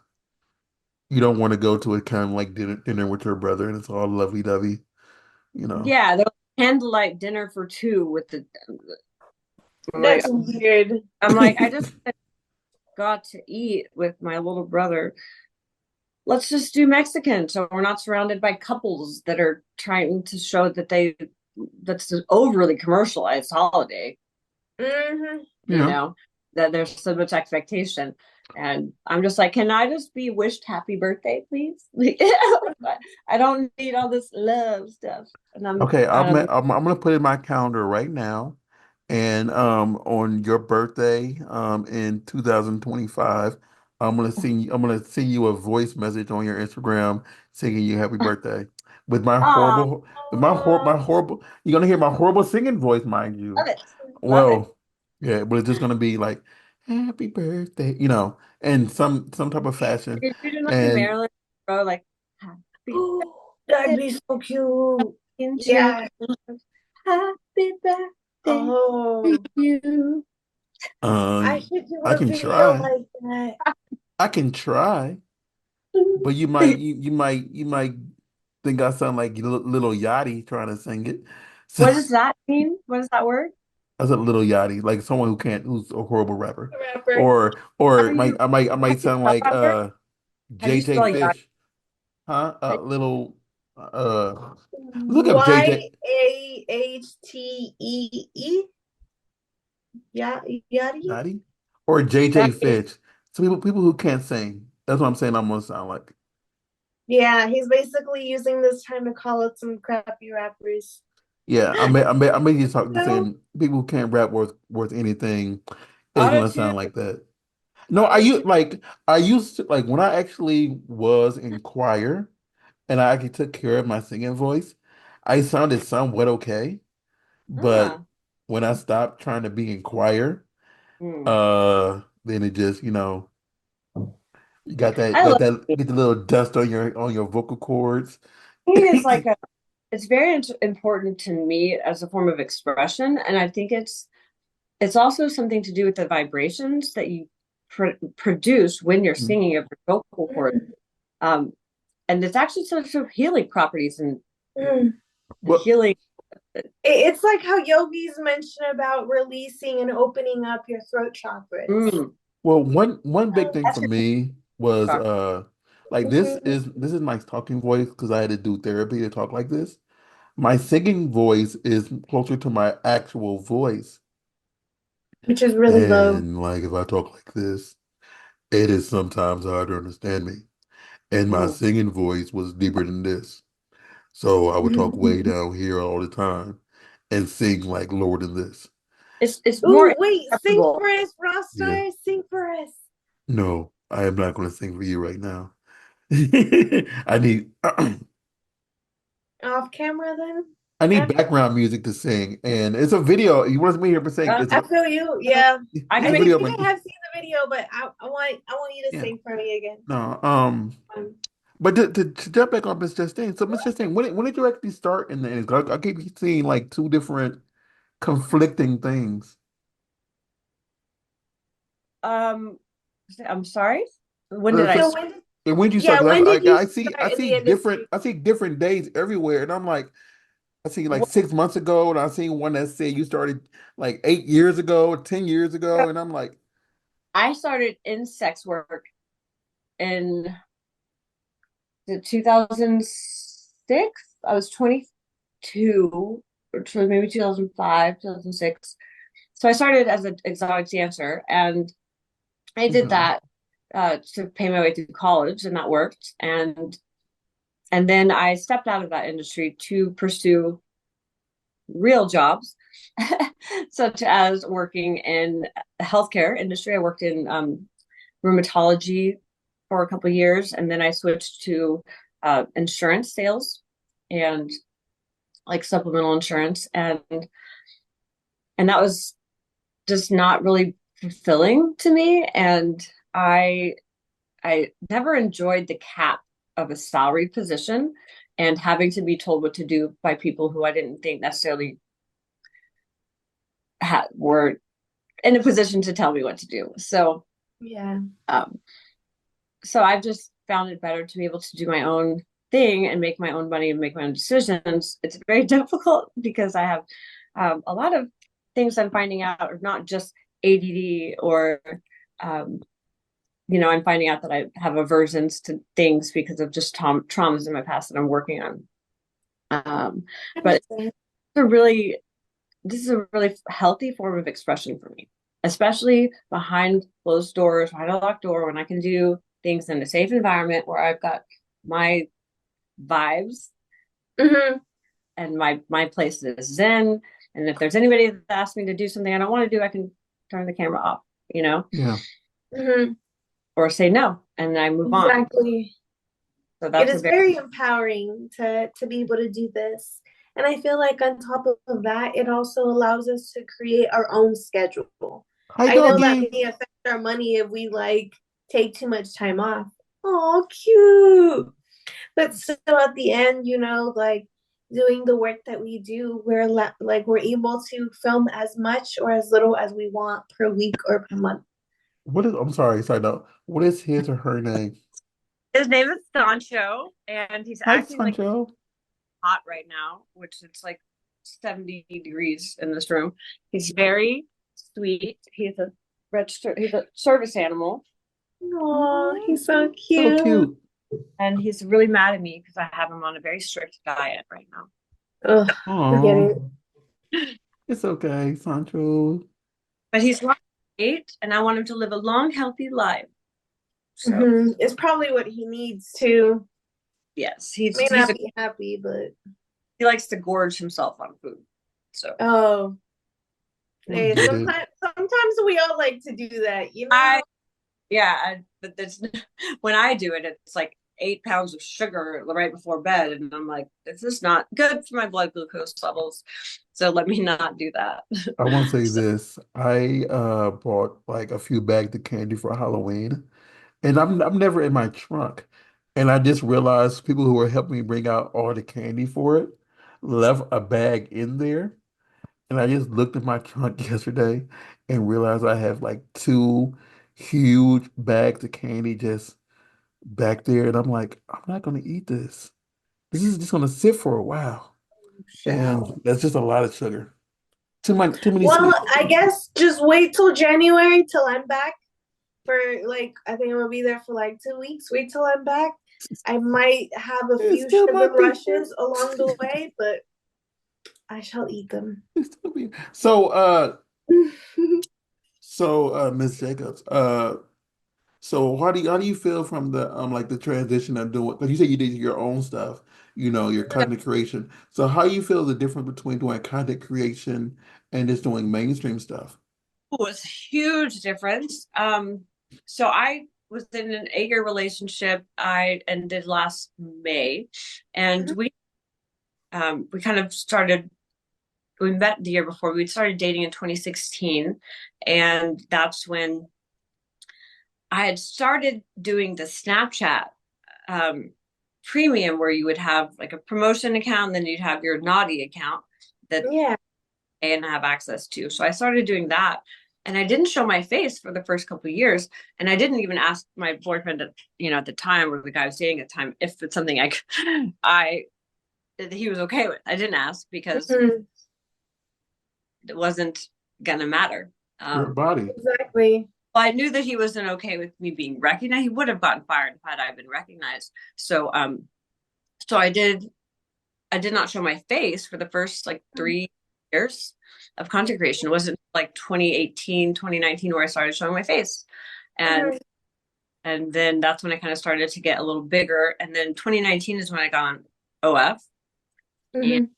[SPEAKER 1] you don't want to go to a kind of like dinner with your brother and it's all lovey-dovey, you know.
[SPEAKER 3] Yeah, there was candlelight dinner for two with the. I'm like,
[SPEAKER 2] That's weird.
[SPEAKER 3] I just got to eat with my little brother. Let's just do Mexican, so we're not surrounded by couples that are trying to show that that's an overly commercialized holiday.
[SPEAKER 2] Hmm.
[SPEAKER 3] You
[SPEAKER 1] Yeah.
[SPEAKER 3] know, that there's so much expectation. And I'm just like, can I just be wished happy birthday, please? I don't need all this love stuff. And
[SPEAKER 1] Okay,
[SPEAKER 3] I don't.
[SPEAKER 1] I'm gonna put in my calendar right now, and on your birthday in 2025, I'm gonna send you a voice message on your Instagram singing you happy birthday with
[SPEAKER 3] Oh,
[SPEAKER 1] my horrible you're gonna hear my horrible singing voice, mind you.
[SPEAKER 3] love it, love it.
[SPEAKER 1] Well, yeah, but it's just gonna be like happy birthday, in some type of fashion,
[SPEAKER 3] You're doing like a
[SPEAKER 1] and
[SPEAKER 3] Marilyn Monroe, like happy
[SPEAKER 2] That'd
[SPEAKER 3] birthday
[SPEAKER 2] be so cute.
[SPEAKER 3] into
[SPEAKER 2] Yeah.
[SPEAKER 3] happy birthday to
[SPEAKER 2] Oh,
[SPEAKER 3] you.
[SPEAKER 2] I
[SPEAKER 1] um
[SPEAKER 2] should do
[SPEAKER 1] I
[SPEAKER 2] a
[SPEAKER 1] can
[SPEAKER 2] video
[SPEAKER 1] try.
[SPEAKER 2] like that.
[SPEAKER 1] I can try. But you might think I sound like little Yachty trying to sing it. So
[SPEAKER 3] What does that mean? What is that word?
[SPEAKER 1] I said little Yachty, like someone who's a horrible rapper.
[SPEAKER 2] Rapper.
[SPEAKER 1] Or
[SPEAKER 3] How do you
[SPEAKER 1] I
[SPEAKER 3] how
[SPEAKER 1] might
[SPEAKER 3] do you
[SPEAKER 1] sound
[SPEAKER 3] spell
[SPEAKER 1] like
[SPEAKER 3] that word? How do you
[SPEAKER 1] JJ
[SPEAKER 3] spell yacht?
[SPEAKER 1] Fish. Huh? Little look up JJ
[SPEAKER 2] Yahtee. Yeah, Yachty.
[SPEAKER 1] Yachty or
[SPEAKER 3] That
[SPEAKER 1] JJ
[SPEAKER 3] is
[SPEAKER 1] Fish. So people who can't sing. That's what I'm saying I'm gonna sound like.
[SPEAKER 2] Yeah, he's basically using this time to call out some crappy rappers.
[SPEAKER 1] Yeah, I may just talk
[SPEAKER 2] No,
[SPEAKER 1] saying people who can't rap worth anything is
[SPEAKER 3] auto
[SPEAKER 1] gonna
[SPEAKER 3] tune.
[SPEAKER 1] sound like that. No,
[SPEAKER 2] auto tune.
[SPEAKER 1] I used to like when I actually was in choir and I actually took care of my singing voice, I sounded somewhat okay. But
[SPEAKER 3] Ah,
[SPEAKER 1] when I stopped trying to be in choir,
[SPEAKER 3] hmm.
[SPEAKER 1] then it just, you got
[SPEAKER 3] I love it.
[SPEAKER 1] get the little dust on your vocal cords.
[SPEAKER 3] Singing is like a it's very important to me as a form of expression, and I think it's also something to do with the vibrations that you produce when you're singing of your vocal cords. Um, and it's actually sort of healing properties
[SPEAKER 2] Mm.
[SPEAKER 3] and
[SPEAKER 1] Well,
[SPEAKER 3] healing.
[SPEAKER 2] It's like how yogis mention about releasing and opening up your throat chakras.
[SPEAKER 3] Mm,
[SPEAKER 1] one big thing
[SPEAKER 3] that's
[SPEAKER 1] for
[SPEAKER 3] your
[SPEAKER 1] me was
[SPEAKER 3] chakra.
[SPEAKER 1] like
[SPEAKER 2] Mhm.
[SPEAKER 1] this is my talking voice because I had to do therapy to talk like this. My singing voice is closer to my actual voice.
[SPEAKER 2] Which is really low.
[SPEAKER 1] And like if I talk like this, it is sometimes hard to understand me. And my
[SPEAKER 3] Mm.
[SPEAKER 1] singing voice was deeper than this. So I would talk way down here all the time and sing like lower than this.
[SPEAKER 3] It's more
[SPEAKER 2] Ooh, wait, sing
[SPEAKER 3] acceptable.
[SPEAKER 2] for us,
[SPEAKER 1] Yeah.
[SPEAKER 2] Rockstar. Sing for us.
[SPEAKER 1] No, I am not going to sing for you right now. I need
[SPEAKER 2] Off camera then?
[SPEAKER 1] I need
[SPEAKER 2] After?
[SPEAKER 1] background music to sing, and it's a video. You want me here to sing?
[SPEAKER 3] Uh,
[SPEAKER 1] It's
[SPEAKER 2] I feel you. Yeah.
[SPEAKER 3] I
[SPEAKER 1] it's
[SPEAKER 3] can
[SPEAKER 1] a
[SPEAKER 2] I
[SPEAKER 3] make
[SPEAKER 1] video.
[SPEAKER 2] think
[SPEAKER 1] Of
[SPEAKER 2] I
[SPEAKER 1] me.
[SPEAKER 2] have seen the video, but I want you to
[SPEAKER 1] Yeah.
[SPEAKER 2] sing for me again.
[SPEAKER 1] No.
[SPEAKER 2] Um,
[SPEAKER 1] But to jump back on Miss Justine, so Miss Justine, when did you actually start in the end? I keep seeing like two different conflicting things.
[SPEAKER 3] um I'm sorry. When did
[SPEAKER 1] Uh,
[SPEAKER 3] I
[SPEAKER 1] so,
[SPEAKER 2] so
[SPEAKER 3] start?
[SPEAKER 2] when
[SPEAKER 1] and when did you start?
[SPEAKER 2] yeah,
[SPEAKER 1] 'Cause
[SPEAKER 2] when did you
[SPEAKER 1] I
[SPEAKER 2] start in
[SPEAKER 1] see
[SPEAKER 2] the industry?
[SPEAKER 1] different days everywhere, and I'm like, I see like
[SPEAKER 3] Well,
[SPEAKER 1] 6 months ago, and I seen one that said you started like 8 years ago, 10 years ago, and I'm like,
[SPEAKER 3] I started in sex work in the 2006. I was 22, or maybe 2005, 2006. So I started as an exotic dancer, and I did
[SPEAKER 1] okay,
[SPEAKER 3] that to pay my way through college, and that worked. And then I stepped out of that industry to pursue real jobs, such as working in the healthcare industry. I worked in rheumatology for a couple of years, and then I switched to insurance sales and like supplemental insurance, and that was just not really fulfilling to me. And I I never enjoyed the cap of a salary position and having to be told what to do by people who I didn't think necessarily were in a position to tell me what to do. So
[SPEAKER 2] Yeah.
[SPEAKER 3] um, so I've just found it better to be able to do my own thing and make my own money and make my own decisions. It's very difficult because I have a lot of things I'm finding out are not just ADD or um, I'm finding out that I have aversions to things because of just traumas in my past that I'm working on. But a really this is a really healthy form of expression for me, especially behind closed doors, behind a locked door, when I can do things in a safe environment where I've got my vibes
[SPEAKER 2] Mm-hmm.
[SPEAKER 3] and my place is zen. And if there's anybody that asks me to do something I don't want to do, I can turn the camera off,
[SPEAKER 1] Yeah.
[SPEAKER 2] Mm-hmm.
[SPEAKER 3] or say no, and I move on.
[SPEAKER 2] Exactly.
[SPEAKER 3] So
[SPEAKER 2] It
[SPEAKER 3] that's a
[SPEAKER 2] is
[SPEAKER 3] very
[SPEAKER 2] very empowering to be able to do this. And I feel like on top of that, it also allows us to create our own schedule.
[SPEAKER 1] Hi,
[SPEAKER 2] I know that
[SPEAKER 1] doggy.
[SPEAKER 2] may affect our money if we like take too much time off. Oh, cute. But still at the end, like doing the work that we do, we're able to film as much or as little as we want per week or per month.
[SPEAKER 1] I'm sorry, side note. What is his or her name?
[SPEAKER 3] His name is Sancho, and he's
[SPEAKER 1] Hi,
[SPEAKER 3] acting like
[SPEAKER 1] Sancho.
[SPEAKER 3] hot right now, which it's like 70 degrees in this room. He's very sweet. He's a service animal,
[SPEAKER 2] Oh, he's so
[SPEAKER 1] So
[SPEAKER 2] cute.
[SPEAKER 1] cute.
[SPEAKER 3] and he's really mad at me because I have him on a very strict diet right now.
[SPEAKER 2] Ugh, forget
[SPEAKER 1] Oh,
[SPEAKER 2] it.
[SPEAKER 1] it's okay, Sancho.
[SPEAKER 3] But he's 8, and I want him to live a long, healthy life. So
[SPEAKER 2] It's probably what he needs to.
[SPEAKER 3] yes,
[SPEAKER 2] May not be happy, but
[SPEAKER 3] he likes to gorge himself on food. So
[SPEAKER 2] oh,
[SPEAKER 1] I
[SPEAKER 2] hey,
[SPEAKER 1] get it.
[SPEAKER 2] sometimes we all like to do that,
[SPEAKER 3] I yeah, but that's when I do it, it's like 8 pounds of sugar right before bed, and I'm like, this is not good for my blood glucose levels. So let me not do that.
[SPEAKER 1] I want to say
[SPEAKER 3] So,
[SPEAKER 1] this. I bought like a few bags of candy for Halloween, and I'm never in my trunk. And I just realized people who were helping me bring out all the candy for it left a bag in there. And I just looked at my trunk yesterday and realized I have like two huge bags of candy just back there. And I'm like, I'm not going to eat this. This is just going to sit for a while. And
[SPEAKER 2] child.
[SPEAKER 1] that's just a lot of sugar. Too many
[SPEAKER 2] Well,
[SPEAKER 1] sweets.
[SPEAKER 2] I guess just wait till January till I'm back for like I think I'm gonna be there for like 2 weeks. Wait till I'm back. I might have a
[SPEAKER 1] It
[SPEAKER 2] few
[SPEAKER 1] still
[SPEAKER 2] sugar
[SPEAKER 1] might be.
[SPEAKER 2] rushes along the way, but I shall eat them.
[SPEAKER 1] It still be. So Miss Jacobs, so how do you feel from the like the transition of doing, because you said you did your own stuff, your content creation. So how you feel the difference between doing content creation and just doing mainstream stuff?
[SPEAKER 3] it was a huge difference. So I was in an 8-year relationship. I ended last May, and we kind of started. We met the year before. We started dating in 2016, and that's when I had started doing the Snapchat um, premium, where you would have like a promotion account, and then you'd have your naughty account that
[SPEAKER 2] Yeah.
[SPEAKER 3] and have access to. So I started doing that, and I didn't show my face for the first couple of years, and I didn't even ask my boyfriend at the time, or the guy I was dating at the time, if it's something I that he was okay with. I didn't ask because
[SPEAKER 2] Mhm.
[SPEAKER 3] it wasn't gonna matter.
[SPEAKER 1] Your body.
[SPEAKER 2] Exactly.
[SPEAKER 3] Well, I knew that he wasn't okay with me being recognized. He would have gotten fired had I been recognized. So I did not show my face for the first like 3 years of content creation. It wasn't like 2018, 2019 where I started showing my face. And
[SPEAKER 2] Mhm.
[SPEAKER 3] and then that's when I kind of started to get a little bigger. And then 2019 is when I got on OF. And
[SPEAKER 2] Mhm.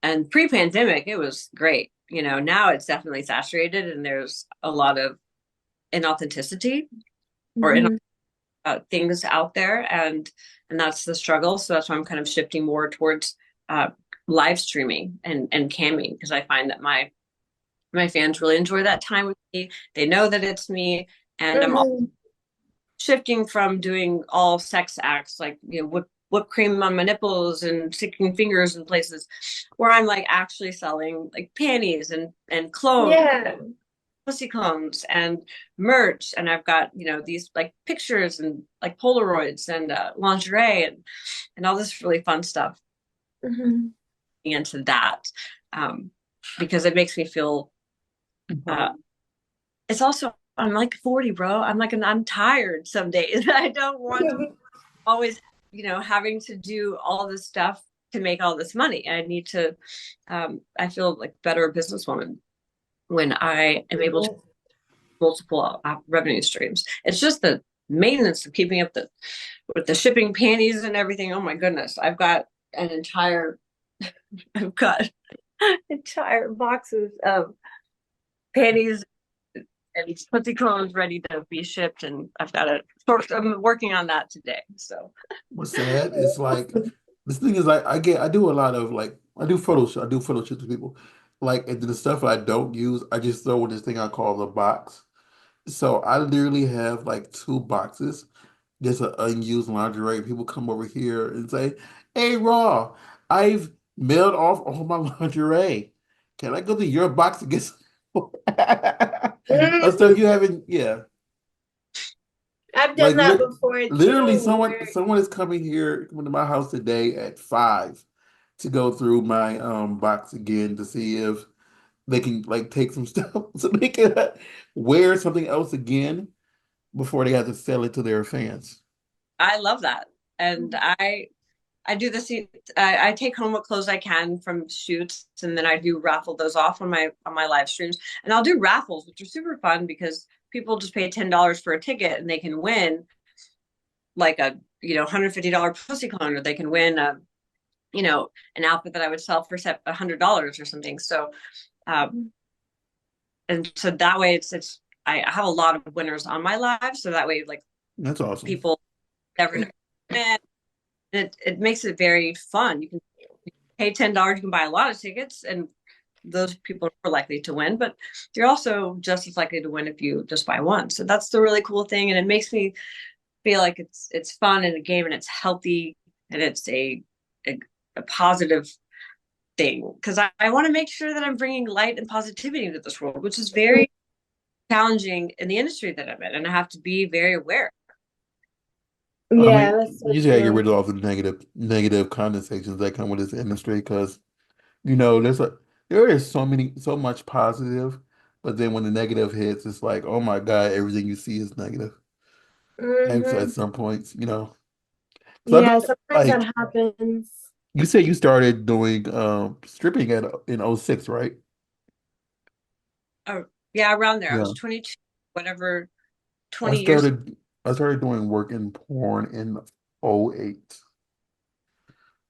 [SPEAKER 3] and pre-pandemic, it was great. Now it's definitely saturated and there's a lot of inauthenticity or
[SPEAKER 2] Mhm.
[SPEAKER 3] things out there, and that's the struggle. So that's why I'm kind of shifting more towards uh, live streaming and camming, because I find that my fans really enjoy that time with me. They know that it's me, and I'm also
[SPEAKER 2] Mhm.
[SPEAKER 3] shifting from doing all sex acts like whipped cream on my nipples and sticking fingers in places, where I'm like actually selling like panties and clothes
[SPEAKER 2] Yeah.
[SPEAKER 3] pussy clones and merch, and I've got these like pictures and like Polaroids and lingerie and all this really fun stuff
[SPEAKER 2] Mhm.
[SPEAKER 3] into that, um, because it makes me feel. Uh, it's also I'm like 40, bro. I'm tired some days. I don't want to always having to do all this stuff to make all this money. I need to. I feel like better businesswoman when I am able to multiple revenue streams. It's just the maintenance of keeping up with the shipping panties and everything. Oh my goodness, I've got entire boxes of panties and pussy clones ready to be shipped, and I've got to. I'm working on that today. So
[SPEAKER 1] What's sad? It's like this thing is like I do a lot of like I do photo shoots with people. Like and the stuff I don't use, I just throw in this thing I call the box. So I literally have like two boxes, just an unused lingerie. People come over here and say, "Hey, Raw, I've mailed off all my lingerie. Can I go to your box and get some?" Of stuff you haven't, yeah.
[SPEAKER 2] I've done
[SPEAKER 1] Like
[SPEAKER 2] that before
[SPEAKER 1] literally,
[SPEAKER 2] too, where
[SPEAKER 1] someone is coming to my house today at 5 to go through my box again to see if they can like take some stuff so they can wear something else again before they have to sell it to their fans.
[SPEAKER 3] I love that, and I do this. I take home what clothes I can from shoots, and then I do raffle those off on my live streams. And I'll do raffles, which are super fun because people just pay $10 for a ticket, and they can win like a $150 pussy clone, or they can win an outfit that I would sell for $100 or something. So and so that way it's I have a lot of winners on my live, so that way like
[SPEAKER 1] That's awesome.
[SPEAKER 3] people never know. And it makes it very fun. You can pay $10, you can buy a lot of tickets, and those people are more likely to win, but you're also just as likely to win if you just buy one. So that's the really cool thing, and it makes me feel like it's fun in a game, and it's healthy, and it's a, a positive thing because I want to make sure that I'm bringing light and positivity into this world, which is very challenging in the industry that I'm in, and I have to be very aware.
[SPEAKER 1] I
[SPEAKER 2] yeah,
[SPEAKER 1] mean,
[SPEAKER 2] that's so
[SPEAKER 1] you just gotta get
[SPEAKER 2] true.
[SPEAKER 1] rid of all the negative connotations that come with this industry because there is so much positive, but then when the negative hits, it's like, oh my God, everything you see is negative. At
[SPEAKER 2] Hmm.
[SPEAKER 1] some points, you know. So I know,
[SPEAKER 2] Yeah, sometimes
[SPEAKER 1] like
[SPEAKER 2] that happens.
[SPEAKER 1] you said, you started doing stripping at in '06, right?
[SPEAKER 3] Oh, yeah, around there. I
[SPEAKER 1] Yeah.
[SPEAKER 3] was 22, whatever,
[SPEAKER 1] I
[SPEAKER 3] 20 years.
[SPEAKER 1] started I started doing work in porn in '08.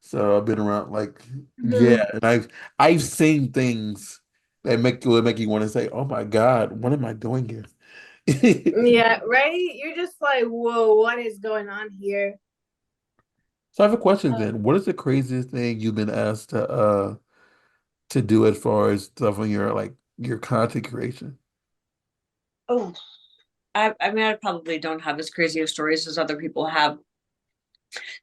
[SPEAKER 1] So I've been around like yeah,
[SPEAKER 2] Mhm.
[SPEAKER 1] and I've seen things that make you want to say, "Oh my God, what am I doing here?"
[SPEAKER 2] Yeah, right? You're just like, whoa, what is going on here?
[SPEAKER 1] So I have a question
[SPEAKER 2] Uh,
[SPEAKER 1] then. What is the craziest thing you've been asked to do as far as stuff on your like your content creation?
[SPEAKER 3] Oh, I mean, I probably don't have as crazy of stories as other people have.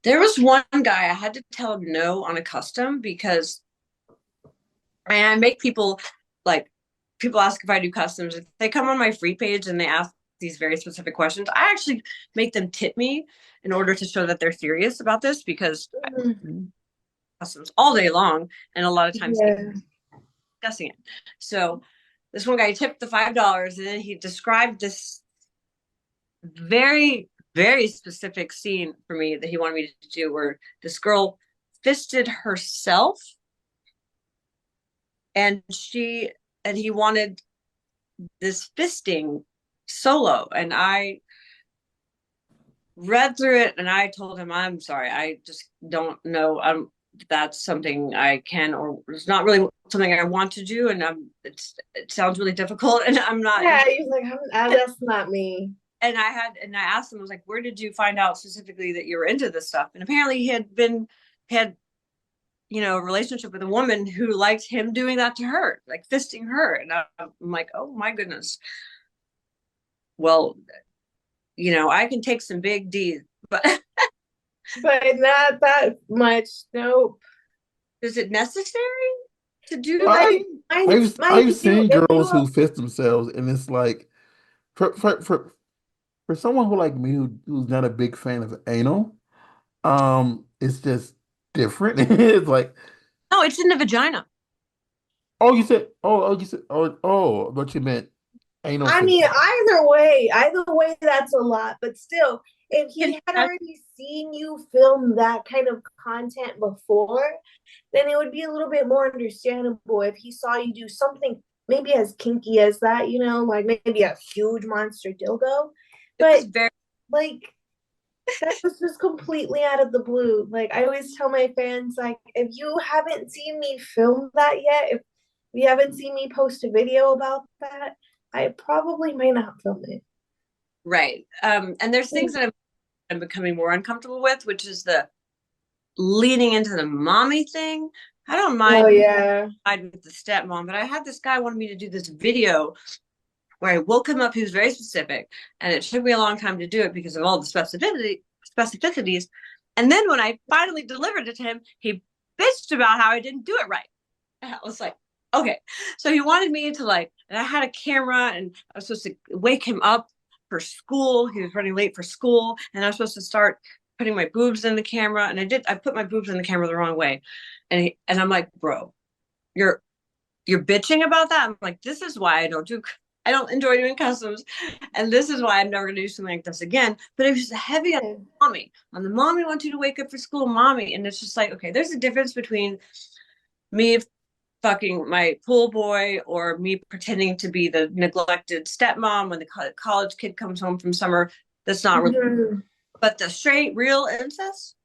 [SPEAKER 3] There was one guy I had to tell him no on a custom because I make people like people ask if I do customs. If they come on my free page and they ask these very specific questions, I actually make them tip me in order to show that they're serious about this because I
[SPEAKER 2] mm,
[SPEAKER 3] customs all day long and a lot of times
[SPEAKER 2] yeah.
[SPEAKER 3] discussing it. So this one guy tipped the $5 and then he described this very, very specific scene for me that he wanted me to do where this girl fisted herself and he wanted this fisting solo, and I read through it and I told him I'm sorry, I just don't know that's something I can or it's not really something I want to do, and it sounds really difficult and I'm not
[SPEAKER 2] Yeah,
[SPEAKER 3] interested.
[SPEAKER 2] he's like, that's not me.
[SPEAKER 3] And I asked him, I was like, where did you find out specifically that you were into this stuff? And apparently he had a relationship with a woman who liked him doing that to her, like fisting her. And I'm like, oh my goodness. Well, I can take some big D's, but
[SPEAKER 2] But not that much. Nope.
[SPEAKER 3] is it necessary? to do that.
[SPEAKER 1] I I've
[SPEAKER 2] mind you,
[SPEAKER 1] seen
[SPEAKER 2] if you
[SPEAKER 1] girls who fist themselves, and it's like for someone who like me who's not a big fan of anal, it's just different. It's like,
[SPEAKER 3] No, it's in the vagina.
[SPEAKER 1] oh, you said, what you meant anal
[SPEAKER 2] I mean,
[SPEAKER 1] fisting.
[SPEAKER 2] either way, that's a lot. But still, if he had already seen you film that kind of content before, then it would be a little bit more understandable if he saw you do something maybe as kinky as that, like maybe a huge monster dildo.
[SPEAKER 3] It was
[SPEAKER 2] But
[SPEAKER 3] very
[SPEAKER 2] like that was just completely out of the blue. Like I always tell my fans, like if you haven't seen me film that yet, if you haven't seen me post a video about that, I probably might not film it.
[SPEAKER 3] right. And there's things that I'm becoming more uncomfortable with, which is the leaning into the mommy thing. I don't
[SPEAKER 2] Oh
[SPEAKER 3] mind
[SPEAKER 2] yeah.
[SPEAKER 3] with the stepmom, but I had this guy wanted me to do this video where I woke him up. He was very specific, and it took me a long time to do it because of all the specificities. And then when I finally delivered it to him, he bitched about how I didn't do it right. And I was like, okay. So he wanted me to like, and I had a camera, and I was supposed to wake him up for school. He was running late for school, and I was supposed to start putting my boobs in the camera. And I did. I put my boobs in the camera the wrong way, and I'm like, bro, you're you're bitching about that. I'm like, this is why I don't enjoy doing customs, and this is why I'm never gonna do something like this again. But it was heavy on
[SPEAKER 2] Yeah.
[SPEAKER 3] mommy. On the mommy wants you to wake up for school, mommy, and it's just like, okay, there's a difference between me fucking my pool boy or me pretending to be the neglected stepmom when the college kid comes home from summer. That's not really,
[SPEAKER 2] Mm-hmm.
[SPEAKER 3] but the straight real incest,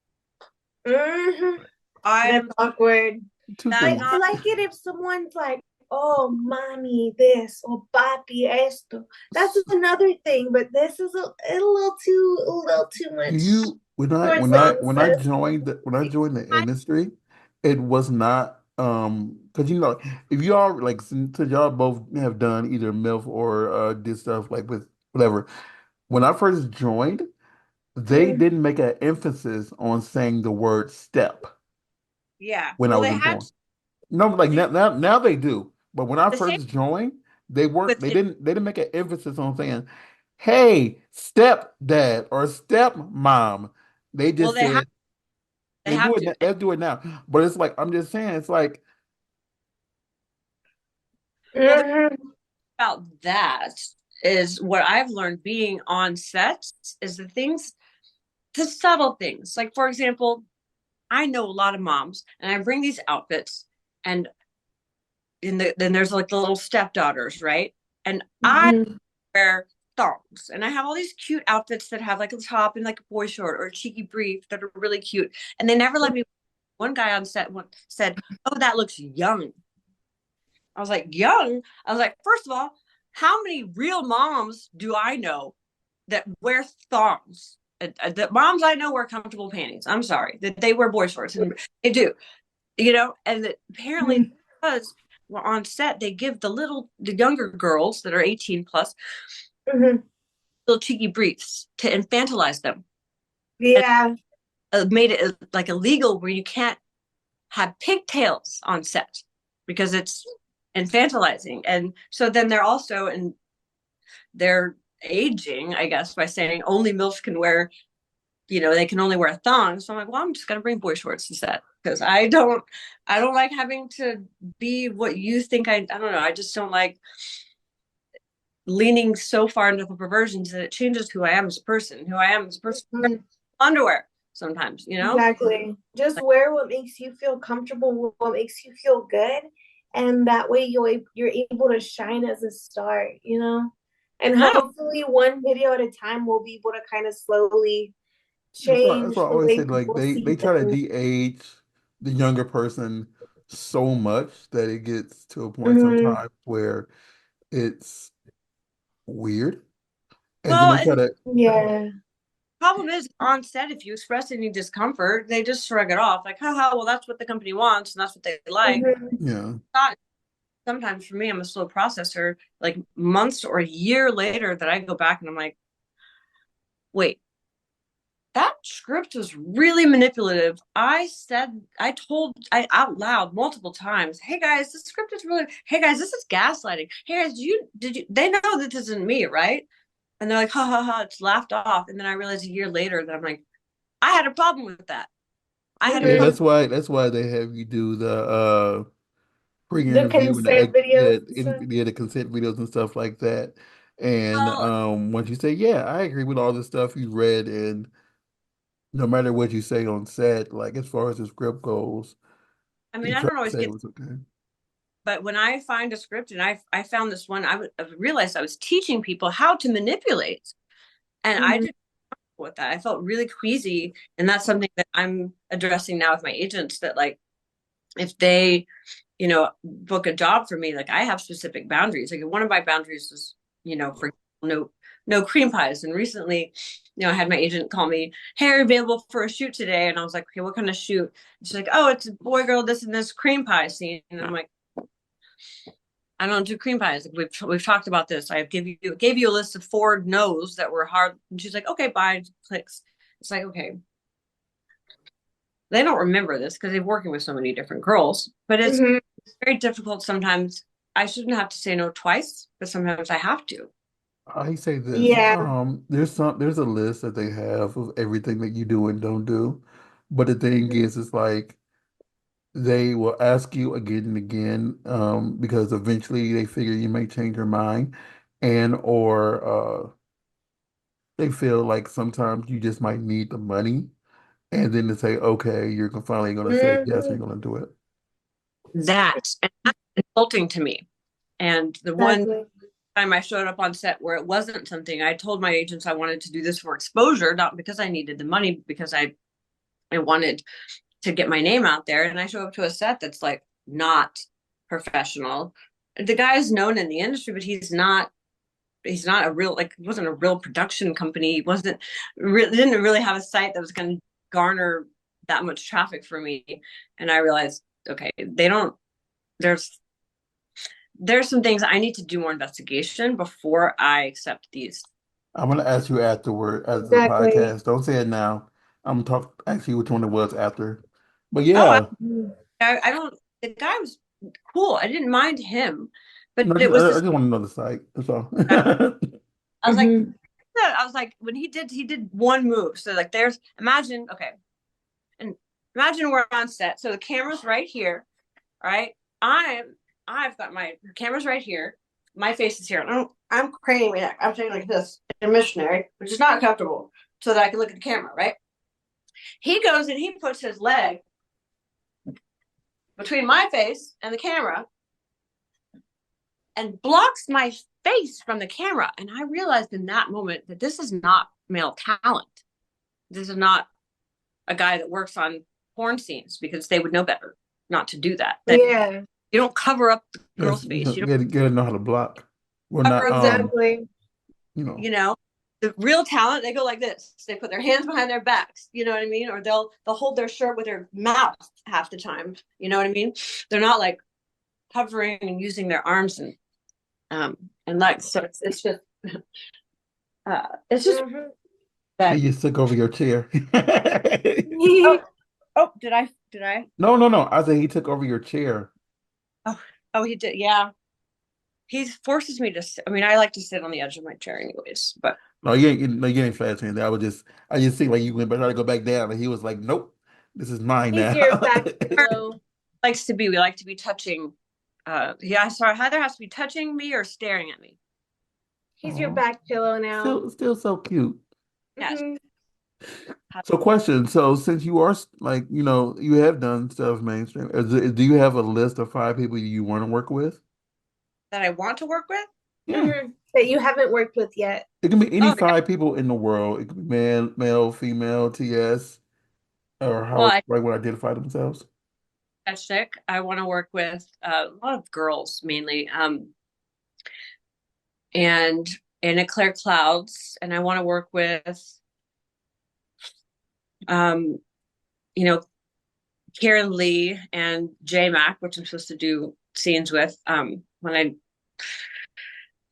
[SPEAKER 2] Mm-hmm.
[SPEAKER 3] I
[SPEAKER 2] That's
[SPEAKER 3] am
[SPEAKER 2] awkward.
[SPEAKER 1] Two
[SPEAKER 3] that's
[SPEAKER 2] I
[SPEAKER 1] things.
[SPEAKER 3] not.
[SPEAKER 2] like it if someone's like, "Oh, mommy, this or papi esto." That's another thing, but this is a little too much
[SPEAKER 1] You
[SPEAKER 2] towards the
[SPEAKER 1] when I joined the industry, it was not because if you all like since y'all both have done either MILF or did stuff like with whatever. When I first joined, they
[SPEAKER 2] incest.
[SPEAKER 1] didn't make an emphasis on saying the word step
[SPEAKER 3] Yeah,
[SPEAKER 1] when I
[SPEAKER 3] well,
[SPEAKER 1] was
[SPEAKER 3] they had
[SPEAKER 1] informed. No, like
[SPEAKER 3] to
[SPEAKER 1] now they do. But when I
[SPEAKER 3] the same
[SPEAKER 1] first joined,
[SPEAKER 3] with it.
[SPEAKER 1] they didn't make an emphasis on saying, "Hey, step dad or step mom." They
[SPEAKER 3] Well,
[SPEAKER 1] just said
[SPEAKER 3] they have to.
[SPEAKER 1] let's do it now. But it's like I'm just saying, it's like
[SPEAKER 3] Well, the
[SPEAKER 2] Mm-hmm.
[SPEAKER 3] about that is what I've learned being on sets is the subtle things. Like for example, I know a lot of moms, and I bring these outfits, and then there's like the little stepdaughters, right? And I
[SPEAKER 2] Mm-hmm.
[SPEAKER 3] wear thongs, and I have all these cute outfits that have like a top and like a boy short or a cheeky brief that are really cute, and they never let me. One guy on set said, "Oh, that looks young." I was like, young? I was like, first of all, how many real moms do I know that wear thongs? The moms I know wear comfortable panties. I'm sorry that they wear boy shorts, and they do, and that apparently because well, on set they give the younger girls that are 18 plus
[SPEAKER 2] Mm-hmm.
[SPEAKER 3] little cheeky briefs to infantilize them, and
[SPEAKER 2] Yeah.
[SPEAKER 3] made it like illegal where you can't have pigtails on set because it's infantilizing. And so then they're aging, I guess, by saying only MILFs can wear, they can only wear thongs. So I'm like, well, I'm just gonna bring boy shorts to set because I don't like having to be what you think I don't know. I just don't like leaning so far into the perversions that it changes who I am as a person,
[SPEAKER 2] Mm-hmm.
[SPEAKER 3] underwear sometimes.
[SPEAKER 2] Exactly. Just
[SPEAKER 3] Like,
[SPEAKER 2] wear what makes you feel comfortable, what makes you feel good, and that way you're able to shine as a star. And
[SPEAKER 3] no,
[SPEAKER 2] hopefully, one video at a time, we'll be able to kind of slowly
[SPEAKER 1] that's
[SPEAKER 2] change
[SPEAKER 1] why I
[SPEAKER 2] the
[SPEAKER 1] always
[SPEAKER 2] way
[SPEAKER 1] say like
[SPEAKER 2] people see
[SPEAKER 1] they try to
[SPEAKER 2] things.
[SPEAKER 1] de-age the younger person so much that it gets to a point
[SPEAKER 2] Hmm.
[SPEAKER 1] sometimes where it's weird. And then
[SPEAKER 3] well,
[SPEAKER 1] they
[SPEAKER 3] and
[SPEAKER 1] try to
[SPEAKER 2] Yeah.
[SPEAKER 3] problem is on set if you express any discomfort they just shrug it off like haha, well that's what the company wants and that's what they like.
[SPEAKER 2] Hmm.
[SPEAKER 1] yeah.
[SPEAKER 3] Not sometimes for me I'm a slow processor, like months or a year later that I go back and I'm like, wait, that script was really manipulative. I told I out loud multiple times, hey guys, this script is really, hey guys, this is gaslighting. Hey guys, they know that this isn't me, right? And they're like, ha ha ha, it's laughed off. And then I realized a year later that I'm like, I had a problem with that. I had a
[SPEAKER 1] Yeah,
[SPEAKER 3] problem.
[SPEAKER 2] Mhm.
[SPEAKER 1] that's why they have you do the
[SPEAKER 2] The
[SPEAKER 1] pre-interview and
[SPEAKER 2] consent videos and stuff.
[SPEAKER 1] the consent videos and stuff like that. And
[SPEAKER 3] Well,
[SPEAKER 1] once you say, yeah, I agree with all the stuff you read, and no matter what you say on set, like as far as the script goes,
[SPEAKER 3] I mean,
[SPEAKER 1] you
[SPEAKER 3] I
[SPEAKER 1] try
[SPEAKER 3] don't
[SPEAKER 1] to
[SPEAKER 3] always
[SPEAKER 1] say it
[SPEAKER 3] get,
[SPEAKER 1] was okay.
[SPEAKER 3] but when I find a script and I found this one, I realized I was teaching people how to manipulate, and I
[SPEAKER 2] Mhm.
[SPEAKER 3] didn't know with that. I felt really queasy, and that's something that I'm addressing now with my agents. That like, if they, book a job for me, like I have specific boundaries. Like one of my boundaries is, for no cream pies. And recently, I had my agent call me, hey, are you available for a shoot today? And I was like, okay, what kind of shoot? And she's like, oh, it's a boy, girl, this and this cream pie scene. And I'm like, I don't do cream pies. Like, we've talked about this. I gave you a list of 4 no's that were hard. And she's like, okay, bye. Clicks. It's like, okay, they don't remember this because they're working with so many different girls, but
[SPEAKER 2] Mhm.
[SPEAKER 3] it's very difficult sometimes. I shouldn't have to say no twice, but sometimes I have to.
[SPEAKER 1] I say this,
[SPEAKER 2] Yeah.
[SPEAKER 1] there's a list that they have of everything that you do and don't do. But the thing is, it's like they will ask you again and again, because eventually they figure you may change your mind, and or they feel like sometimes you just might need the money, and then they say, okay, you're finally going to say yes, you're
[SPEAKER 2] Mhm.
[SPEAKER 1] going to do it.
[SPEAKER 3] And that's insulting to me. And the one
[SPEAKER 2] Exactly.
[SPEAKER 3] time I showed up on set where it wasn't something, I told my agents I wanted to do this for exposure, not because I needed the money, because I wanted to get my name out there. And I show up to a set that's like not professional. The guy is known in the industry, but he's not a real, like, he wasn't a real production company. He didn't really have a site that was going to garner that much traffic for me. And I realized, okay, they don't, there's some things I need to do more investigation before I accept these.
[SPEAKER 1] I'm going to ask you afterward, as the
[SPEAKER 2] Exactly.
[SPEAKER 1] podcast. Don't say it now. I'm talk ask you which one it was after. But
[SPEAKER 3] Oh,
[SPEAKER 1] yeah,
[SPEAKER 2] Mhm.
[SPEAKER 3] I don't, the guy was cool. I didn't mind him, but
[SPEAKER 1] no,
[SPEAKER 3] it was
[SPEAKER 1] I
[SPEAKER 3] this,
[SPEAKER 1] just want to know the site. That's all.
[SPEAKER 3] I was like,
[SPEAKER 2] Mhm.
[SPEAKER 3] when he did one move. So like, imagine, okay. And imagine we're on set. So the camera's right here. Right. I've got my camera's right here. My face is here. I'm craning my neck. I'm saying like this in missionary, which is not comfortable, so that I can look at the camera, right? He goes and he puts his leg between my face and the camera and blocks my face from the camera. And I realized in that moment that this is not male talent. This is not a guy that works on porn scenes, because they would know better not to do that. That
[SPEAKER 2] Yeah.
[SPEAKER 3] you don't cover up the
[SPEAKER 1] Yes,
[SPEAKER 3] girl's
[SPEAKER 1] you
[SPEAKER 3] face. You don't
[SPEAKER 1] gotta know how to block. Well,
[SPEAKER 3] cover
[SPEAKER 1] not
[SPEAKER 3] up
[SPEAKER 2] Exactly.
[SPEAKER 1] you know.
[SPEAKER 3] you know the real talent, they go like this, they put their hands behind their backs, you know what I mean, or they'll hold their shirt with their mouth half the time, you know what I mean. They're not like hovering and using their arms and legs, so it's just
[SPEAKER 2] Mhm.
[SPEAKER 1] He
[SPEAKER 3] that.
[SPEAKER 1] just took over your chair.
[SPEAKER 3] Oh, oh, did I
[SPEAKER 1] No, no, no. I said he took over your chair.
[SPEAKER 3] oh, oh, he did, yeah. He forces me to sit. I mean, I like to sit on the edge of my chair anyways, but
[SPEAKER 1] No, you ain't fast anything. I just think like you went back try to go back down, and he was like, "Nope, this is mine
[SPEAKER 2] He's
[SPEAKER 1] now."
[SPEAKER 2] your back pillow.
[SPEAKER 3] we like to be touching. Yeah, sorry, either has to be touching me or staring at me.
[SPEAKER 2] He's your
[SPEAKER 1] Oh,
[SPEAKER 2] back pillow now.
[SPEAKER 1] still so cute.
[SPEAKER 3] Yes.
[SPEAKER 2] Mhm.
[SPEAKER 1] So, question. So, since you are like, you have done stuff mainstream, do you have a list of 5 people you want to work with?
[SPEAKER 3] That I want to work with.
[SPEAKER 1] Yeah,
[SPEAKER 2] Mhm. That you haven't worked with yet.
[SPEAKER 1] it can be any
[SPEAKER 3] Oh yeah.
[SPEAKER 1] 5 people in the world. It could be male, female, TS, or
[SPEAKER 3] Well,
[SPEAKER 1] how
[SPEAKER 3] I
[SPEAKER 1] right would identify themselves.
[SPEAKER 3] that's sick. I want to work with a lot of girls mainly, and in Claire Clouds, and I want to work with, um, you know, Karen Lee and J Mac, which I'm supposed to do scenes with. When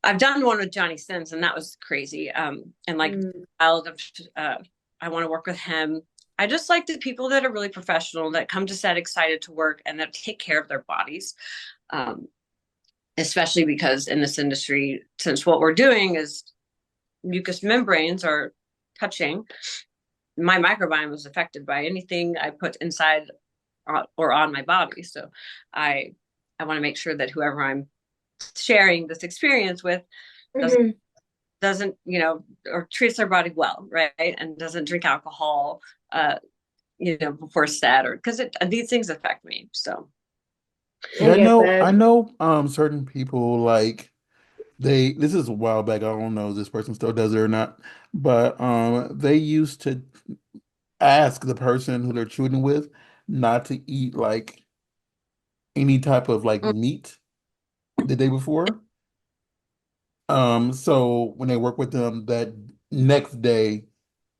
[SPEAKER 3] I've done one with Johnny Sins, and that was crazy. And like
[SPEAKER 2] Mm.
[SPEAKER 3] child of I want to work with him. I just like the people that are really professional, that come to set excited to work, and that take care of their bodies. Um, Especially because in this industry, since what we're doing is mucous membranes are touching, my microbiome is affected by anything I put inside or on my body. So I I want to make sure that whoever I'm sharing this experience with doesn't
[SPEAKER 2] Mhm.
[SPEAKER 3] doesn't or treats their body well, right, and doesn't drink alcohol, uh, before set, or because these things affect me. So,
[SPEAKER 2] I
[SPEAKER 1] Yeah,
[SPEAKER 2] get that.
[SPEAKER 1] I know certain people like this is a while back. I don't know if this person still does it or not, but they used to ask the person who they're shooting with not to eat like any type of like meat the day before. So when they work with them that next day,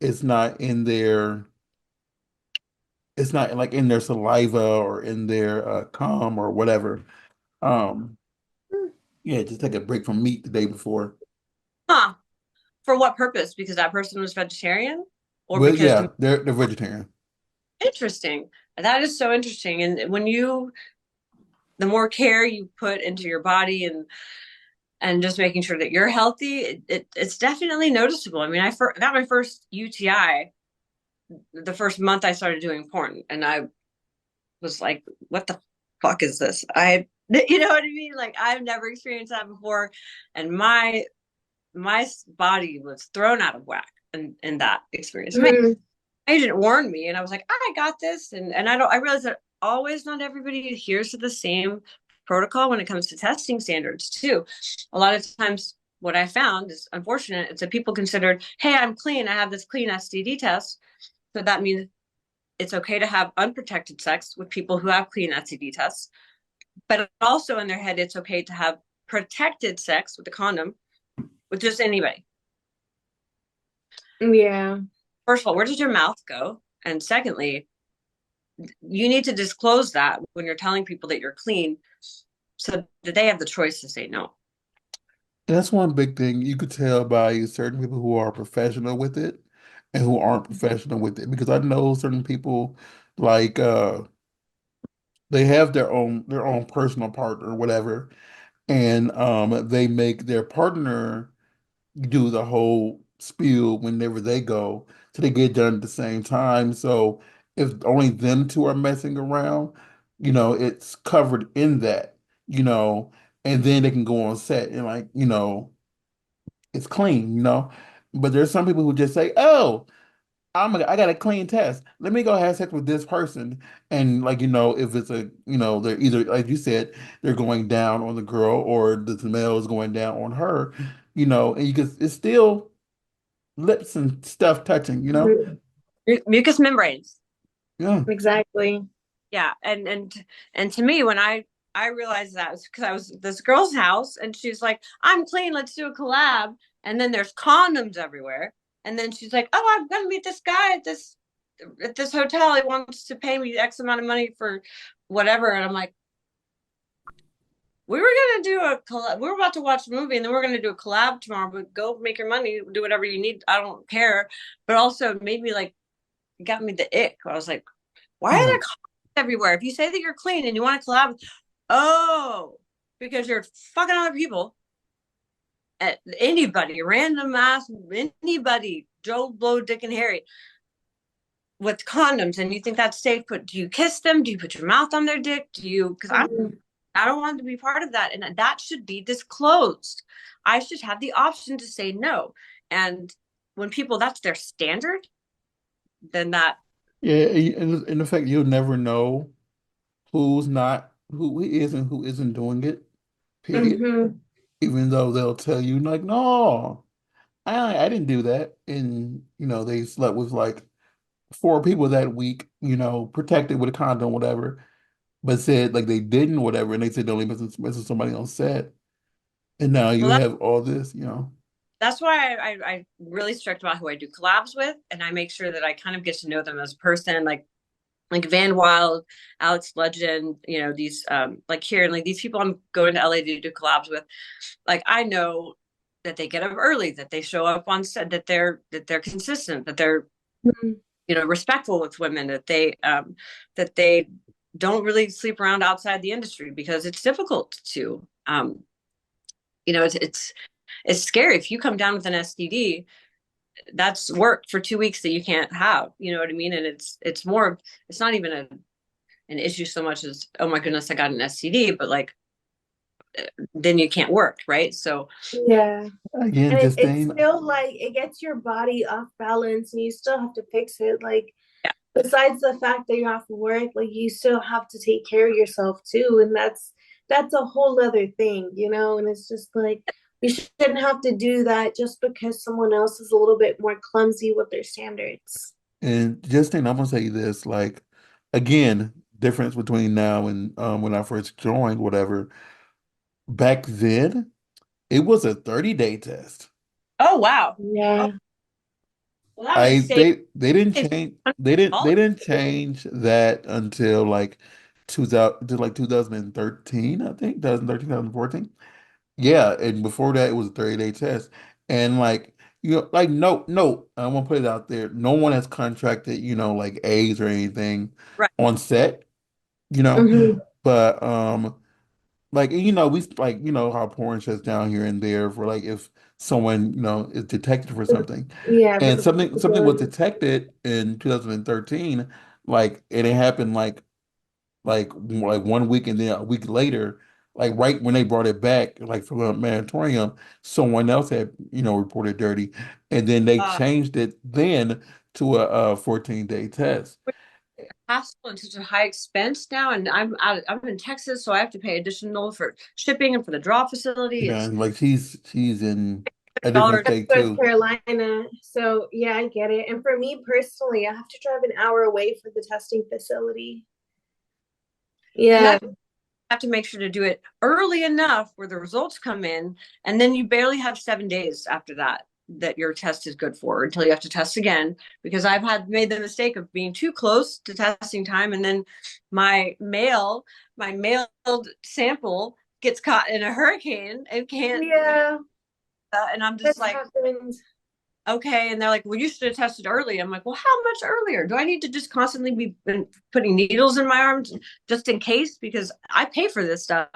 [SPEAKER 1] it's not in their it's not like in their saliva or in their cum or whatever. Um, yeah, just take a break from meat the day before.
[SPEAKER 3] huh? For what purpose? Because that person was vegetarian, or
[SPEAKER 1] Well,
[SPEAKER 3] because
[SPEAKER 1] yeah, they're vegetarian.
[SPEAKER 3] interesting. That is so interesting. And the more care you put into your body, and just making sure that you're healthy, it's definitely noticeable. I mean, got my first UTI the first month I started doing porn, and I was like, what the fuck is this? You know what I mean? Like, I've never experienced that before, and my body was thrown out of whack in that experience. My
[SPEAKER 2] Mhm.
[SPEAKER 3] agent warned me, and I was like, I got this, and I realized that always not everybody adheres to the same protocol when it comes to testing standards too. A lot of times, what I found is unfortunate. It's that people considered, hey, I'm clean. I have this clean STD test, so that means it's okay to have unprotected sex with people who have clean STD tests. But also in their head, it's okay to have protected sex with a condom with just anybody.
[SPEAKER 2] Yeah.
[SPEAKER 3] First of all, where does your mouth go? And secondly, you need to disclose that when you're telling people that you're clean, so that they have the choice to say no.
[SPEAKER 1] And that's one big thing you could tell by certain people who are professional with it and who aren't professional with it. Because I know certain people like they have their own personal partner or whatever, and they make their partner do the whole spiel whenever they go, so they get done at the same time. So if only them two are messing around, it's covered in that, and then they can go on set and like, it's clean. But there's some people who just say, "Oh, I got a clean test. Let me go have sex with this person." And like, if it's they're either, like you said, they're going down on the girl or the male is going down on her, and it's still lips and stuff touching.
[SPEAKER 2] Mhm.
[SPEAKER 3] Mucous membranes.
[SPEAKER 1] Yeah.
[SPEAKER 2] Exactly.
[SPEAKER 3] Yeah, and to me, when I realized that, was because I was at this girl's house, and she's like, "I'm clean. Let's do a collab." And then there's condoms everywhere. And then she's like, "Oh, I'm gonna meet this guy at this hotel. He wants to pay me X amount of money for whatever." And I'm like, "We were gonna do a collab. We were about to watch a movie, and then we're gonna do a collab tomorrow. But go make your money, do whatever you need. I don't care." But also it made me like, it got me the ick. I was like, "Why are
[SPEAKER 1] Yeah.
[SPEAKER 3] there everywhere? If you say that you're clean and you want to collab, oh, because you're fucking other people, at anybody, random ass, anybody, Joe Blow, Dick, and Harry, with condoms, and you think that's safe. But do you kiss them? Do you put your mouth on their dick? Do you? Because
[SPEAKER 2] Mhm.
[SPEAKER 3] I don't want to be part of that, and that should be disclosed. I should have the option to say no. And when people, that's their standard, then that
[SPEAKER 1] Yeah, and in effect, you'll never know who is and who isn't doing it, period.
[SPEAKER 2] Mhm.
[SPEAKER 1] Even though they'll tell you like, no, I didn't do that. And they slept with like four people that week, protected with a condom, whatever, but said like they didn't, whatever, and they said they're only messing somebody on set. And now you
[SPEAKER 3] well,
[SPEAKER 1] have all this.
[SPEAKER 3] that's why I really strict about who I do collabs with, and I make sure that I kind of get to know them as a person, like Van Wild, Alex Legend, these like here, and like these people I'm going to LA to do collabs with. Like, I know that they get up early, that they show up on set, that they're consistent, that they're
[SPEAKER 2] Mhm.
[SPEAKER 3] respectful with women, that they don't really sleep around outside the industry because it's difficult to, it's scary. If you come down with an STD, that's work for 2 weeks that you can't have. You know what I mean? And it's more. It's not even an issue so much as, oh my goodness, I got an STD, but like then you can't work, right? So
[SPEAKER 2] Yeah.
[SPEAKER 1] Again,
[SPEAKER 2] And it's
[SPEAKER 1] Justine,
[SPEAKER 2] still like it gets your body off balance and you still have to fix it. Like,
[SPEAKER 3] yeah,
[SPEAKER 2] besides the fact that you're off work, like you still have to take care of yourself too. And that's a whole other thing, you know? And it's just like we shouldn't have to do that just because someone else is a little bit more clumsy with their standards.
[SPEAKER 1] and Justine, I'm gonna say this, like, again, difference between now and when I first joined, whatever. Back then, it was a 30-day test.
[SPEAKER 3] oh wow, oh
[SPEAKER 2] Yeah.
[SPEAKER 3] well that would
[SPEAKER 1] I
[SPEAKER 3] save
[SPEAKER 1] they didn't change they
[SPEAKER 3] $100.
[SPEAKER 1] didn't change that until like 2000 to like 2013, I think, 2013, 2014. Yeah, and before that it was a 30-day test. And like like no, I want to put it out there. No one has contracted, like AIDS or anything
[SPEAKER 3] Right.
[SPEAKER 1] on set, you know.
[SPEAKER 2] Hmm.
[SPEAKER 1] But like we like how porn shuts down here and there for like if someone is detected for something,
[SPEAKER 2] Yeah, for
[SPEAKER 1] and
[SPEAKER 2] the
[SPEAKER 1] something was
[SPEAKER 2] possibility.
[SPEAKER 1] detected in 2013, like and it happened like 1 week and then a week later, like right when they brought it back like from a manatorium, someone else had reported dirty, and then they
[SPEAKER 3] Uh,
[SPEAKER 1] changed it then to a 14-day test.
[SPEAKER 3] hassle and such a high expense now, and I'm in Texas, so I have to pay additional for shipping and for the draw facility.
[SPEAKER 1] Yeah,
[SPEAKER 3] It's
[SPEAKER 1] and like she's in a different
[SPEAKER 3] $100.
[SPEAKER 1] state
[SPEAKER 2] North
[SPEAKER 1] too.
[SPEAKER 2] Carolina. So yeah, I get it. And for me personally, I have to drive an hour away for the testing facility.
[SPEAKER 3] And
[SPEAKER 2] Yeah.
[SPEAKER 3] that have to make sure to do it early enough where the results come in, and then you barely have 7 days after that your test is good for until you have to test again, because I've had made the mistake of being too close to testing time, and then my mail my mailed sample gets caught in a hurricane and can't,
[SPEAKER 2] Yeah,
[SPEAKER 3] and I'm just
[SPEAKER 2] this
[SPEAKER 3] like,
[SPEAKER 2] happens.
[SPEAKER 3] okay. And they're like, well, you should have tested early. I'm like, well, how much earlier? Do I need to just constantly be putting needles in my arms just in case? Because I pay for this stuff.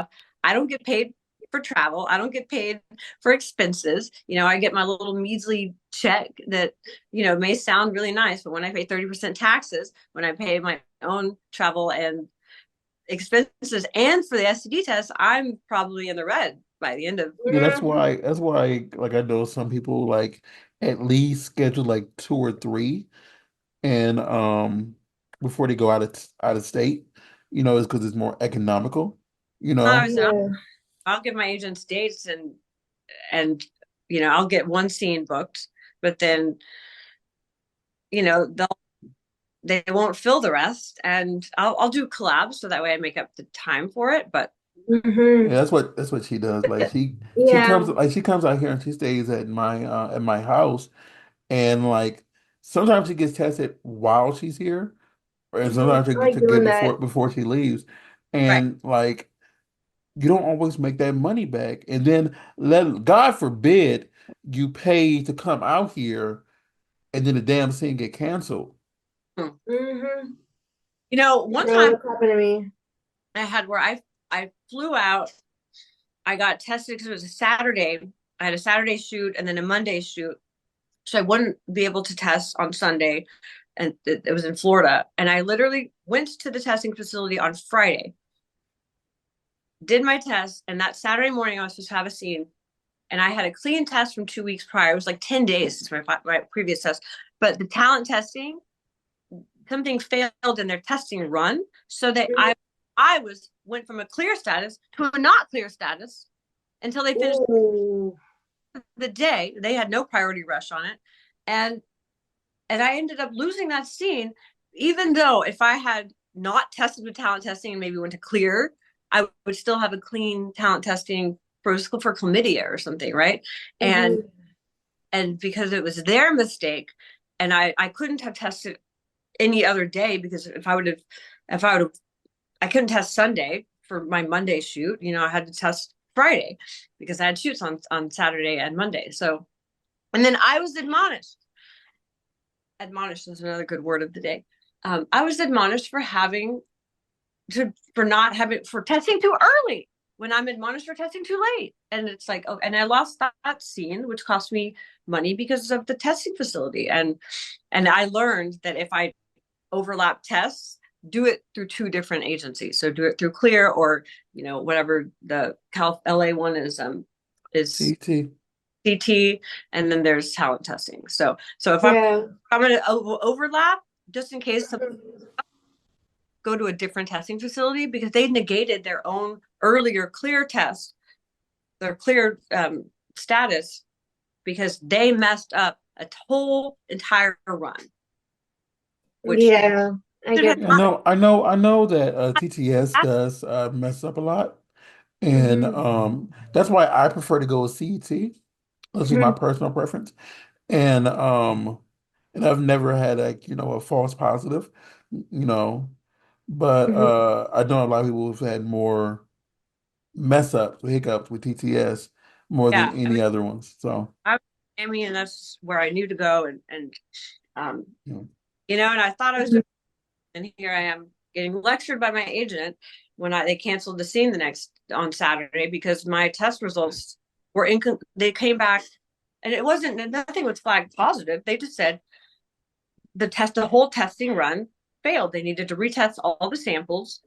[SPEAKER 3] I don't get paid for travel. I don't get paid for expenses. I get my little measly check that, may sound really nice, but when I pay 30% taxes, when I pay my own travel and expenses and for the STD test, I'm probably in the red by the end of.
[SPEAKER 1] Yeah, that's
[SPEAKER 2] Mhm.
[SPEAKER 1] why that's why like I know some people like at least schedule like two or three and before they go out of state, is because it's more economical, you
[SPEAKER 3] I
[SPEAKER 1] know.
[SPEAKER 3] was, I'll,
[SPEAKER 2] Yeah.
[SPEAKER 3] I'll give my agents dates, and I'll get one scene booked, but then they won't fill the rest, and I'll do collabs so that way I make up the time for it. But
[SPEAKER 2] Hmm.
[SPEAKER 1] Yeah, that's what she does. Like she
[SPEAKER 2] Yeah.
[SPEAKER 1] comes out here and she stays at my house, and like sometimes she gets tested while she's here, and
[SPEAKER 2] Hmm.
[SPEAKER 1] sometimes
[SPEAKER 2] I
[SPEAKER 1] she
[SPEAKER 2] like
[SPEAKER 1] to get
[SPEAKER 2] doing that.
[SPEAKER 1] before she leaves.
[SPEAKER 3] right.
[SPEAKER 1] And like you don't always make that money back. And then let God forbid you pay to come out here and then the damn thing get canceled.
[SPEAKER 3] Hmm.
[SPEAKER 2] Hmm.
[SPEAKER 3] One
[SPEAKER 2] No,
[SPEAKER 3] time
[SPEAKER 2] that's happened to me.
[SPEAKER 3] I had where I flew out. I got tested because it was a Saturday. I had a Saturday shoot and then a Monday shoot, so I wouldn't be able to test on Sunday, and it was in Florida. And I literally went to the testing facility on Friday, did my test, and that Saturday morning I was supposed to have a scene, and I had a clean test from 2 weeks prior. It was like 10 days since my previous test, but the talent testing, something failed in their testing run, so that I went from a clear status to a not clear status until they finished
[SPEAKER 2] Ooh.
[SPEAKER 3] the day. They had no priority rush on it, and I ended up losing that scene, even though if I had not tested with talent testing and maybe went to clear, I would still have a clean talent testing for chlamydia or something, right? And
[SPEAKER 2] Hmm.
[SPEAKER 3] because it was their mistake, and I couldn't have tested any other day, because if I would have I couldn't test Sunday for my Monday shoot. I had to test Friday because I had shoots on Saturday and Monday. So, and then I was admonished admonished is another good word of the day. I was admonished for having for not having for testing too early when I'm admonished for testing too late. And it's like, oh, and I lost that scene, which cost me money because of the testing facility. And I learned that if I overlap tests, do it through two different agencies. So do it through Clear or whatever the Cal LA one is
[SPEAKER 1] CT.
[SPEAKER 3] CT, and then there's talent testing. So if
[SPEAKER 2] Yeah.
[SPEAKER 3] I'm going to overlap, just in case, go to a different testing facility because they negated their own earlier clear test, their clear status, because they messed up a whole entire run, which
[SPEAKER 2] Yeah, I
[SPEAKER 3] should have
[SPEAKER 2] get that.
[SPEAKER 1] I know that TTS
[SPEAKER 3] not.
[SPEAKER 1] does mess up a lot, and
[SPEAKER 2] Hmm.
[SPEAKER 1] that's why I prefer to go with CET. That's just my personal preference, and I've never had a false positive, you know, but
[SPEAKER 2] Hmm.
[SPEAKER 1] I know a lot of people have had more mess ups, hiccups with TTS more than
[SPEAKER 3] Yeah, I
[SPEAKER 1] any
[SPEAKER 3] mean,
[SPEAKER 1] other ones. So,
[SPEAKER 3] I was in Miami, and that's where I knew to go, and um,
[SPEAKER 1] you know,
[SPEAKER 3] and I thought I was doing, and here I am getting lectured by my agent when they canceled the scene the next on Saturday because my test results were they came back, and it wasn't nothing was flagged positive. They just said the whole testing run failed. They needed to retest all the samples,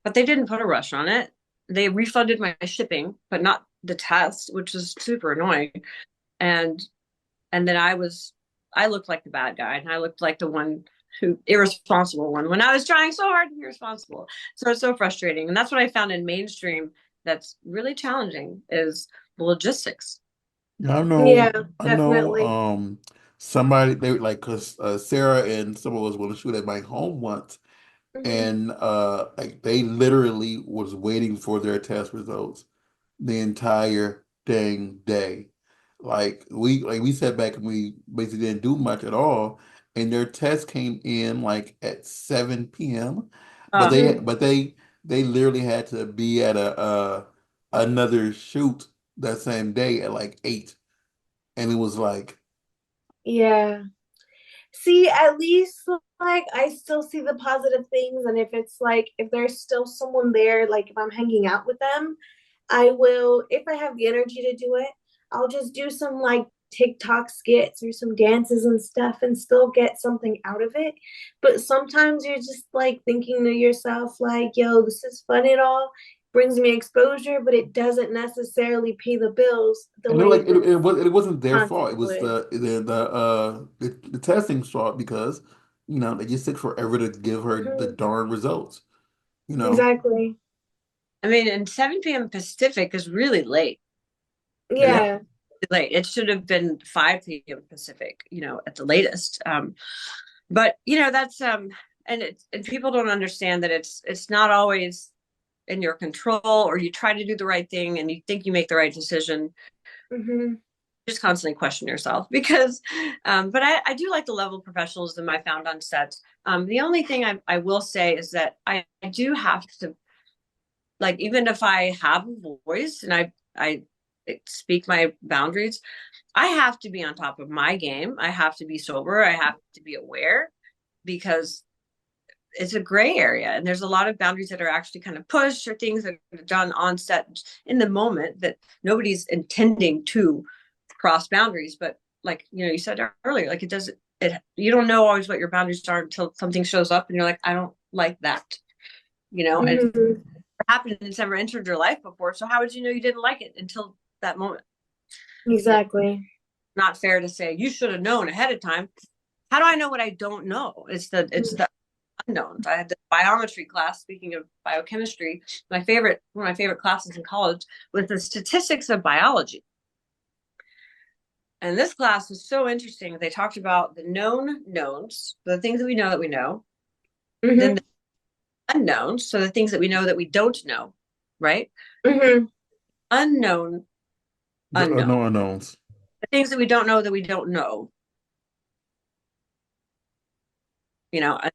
[SPEAKER 3] but they didn't put a rush on it. They refunded my shipping, but not the test, which is super annoying. And then I looked like the bad guy, and I looked like the one who irresponsible one when I was trying so hard to be responsible. So it's so frustrating, and that's what I found in mainstream that's really challenging is the logistics.
[SPEAKER 1] yeah,
[SPEAKER 2] Yeah,
[SPEAKER 1] I know,
[SPEAKER 2] definitely.
[SPEAKER 1] somebody they like because Sarah and someone was going to shoot at my home once,
[SPEAKER 2] Hmm.
[SPEAKER 1] and like they literally was waiting for their test results the entire dang day. Like we sat back and we basically didn't do much at all, and their test came in like at 7 p.m. But
[SPEAKER 3] Uh,
[SPEAKER 1] they
[SPEAKER 2] Hmm.
[SPEAKER 1] but they they literally had to be at a another shoot that same day at like 8, and it was like,
[SPEAKER 2] Yeah. See, at least like I still see the positive things, and if it's like if there's still someone there, like if I'm hanging out with them, I will, if I have the energy to do it, I'll just do some like TikTok skits or some dances and stuff and still get something out of it. But sometimes you're just like thinking to yourself, like, yo, this is fun and all, brings me exposure, but it doesn't necessarily pay the bills the
[SPEAKER 1] and it
[SPEAKER 2] way
[SPEAKER 1] like
[SPEAKER 2] this
[SPEAKER 1] it wasn't their fault.
[SPEAKER 2] content
[SPEAKER 1] It was
[SPEAKER 2] would.
[SPEAKER 1] the testing's fault because they just took forever to give her the
[SPEAKER 2] Mhm.
[SPEAKER 1] darn results. You know.
[SPEAKER 2] Exactly.
[SPEAKER 3] I mean, and 7 p.m. Pacific is really late.
[SPEAKER 1] Yeah.
[SPEAKER 2] Yeah.
[SPEAKER 3] Late. It should have been 5 p.m. Pacific, at the latest. But that's and people don't understand that it's not always in your control, or you try to do the right thing and you think you make the right decision.
[SPEAKER 2] Hmm.
[SPEAKER 3] Just constantly question yourself because but I do like the level of professionalism I found on set. The only thing I will say is that I do have to, like, even if I have a voice and I speak my boundaries, I have to be on top of my game. I have to be sober. I have to be aware because it's a gray area, and there's a lot of boundaries that are actually kind of pushed, or things that are done on set in the moment that nobody's intending to cross boundaries. But like you said earlier, like it does it. You don't know always what your boundaries are until something shows up, and you're like, I don't like that. And it
[SPEAKER 2] Hmm.
[SPEAKER 3] happened. It's never entered your life before. So how would you know you didn't like it until that moment?
[SPEAKER 2] Exactly.
[SPEAKER 3] Not fair to say you should have known ahead of time. How do I know what I don't know? It's the unknowns. I had the biometry class. Speaking of biochemistry, one of my favorite classes in college was the statistics of biology. And this class was so interesting. They talked about the known knowns, the things that we know, then
[SPEAKER 2] Hmm.
[SPEAKER 3] the unknowns, so the things that we don't know, right?
[SPEAKER 2] Hmm.
[SPEAKER 3] Unknown
[SPEAKER 1] The
[SPEAKER 3] unknown,
[SPEAKER 1] unknown unknowns.
[SPEAKER 3] the things that we don't know,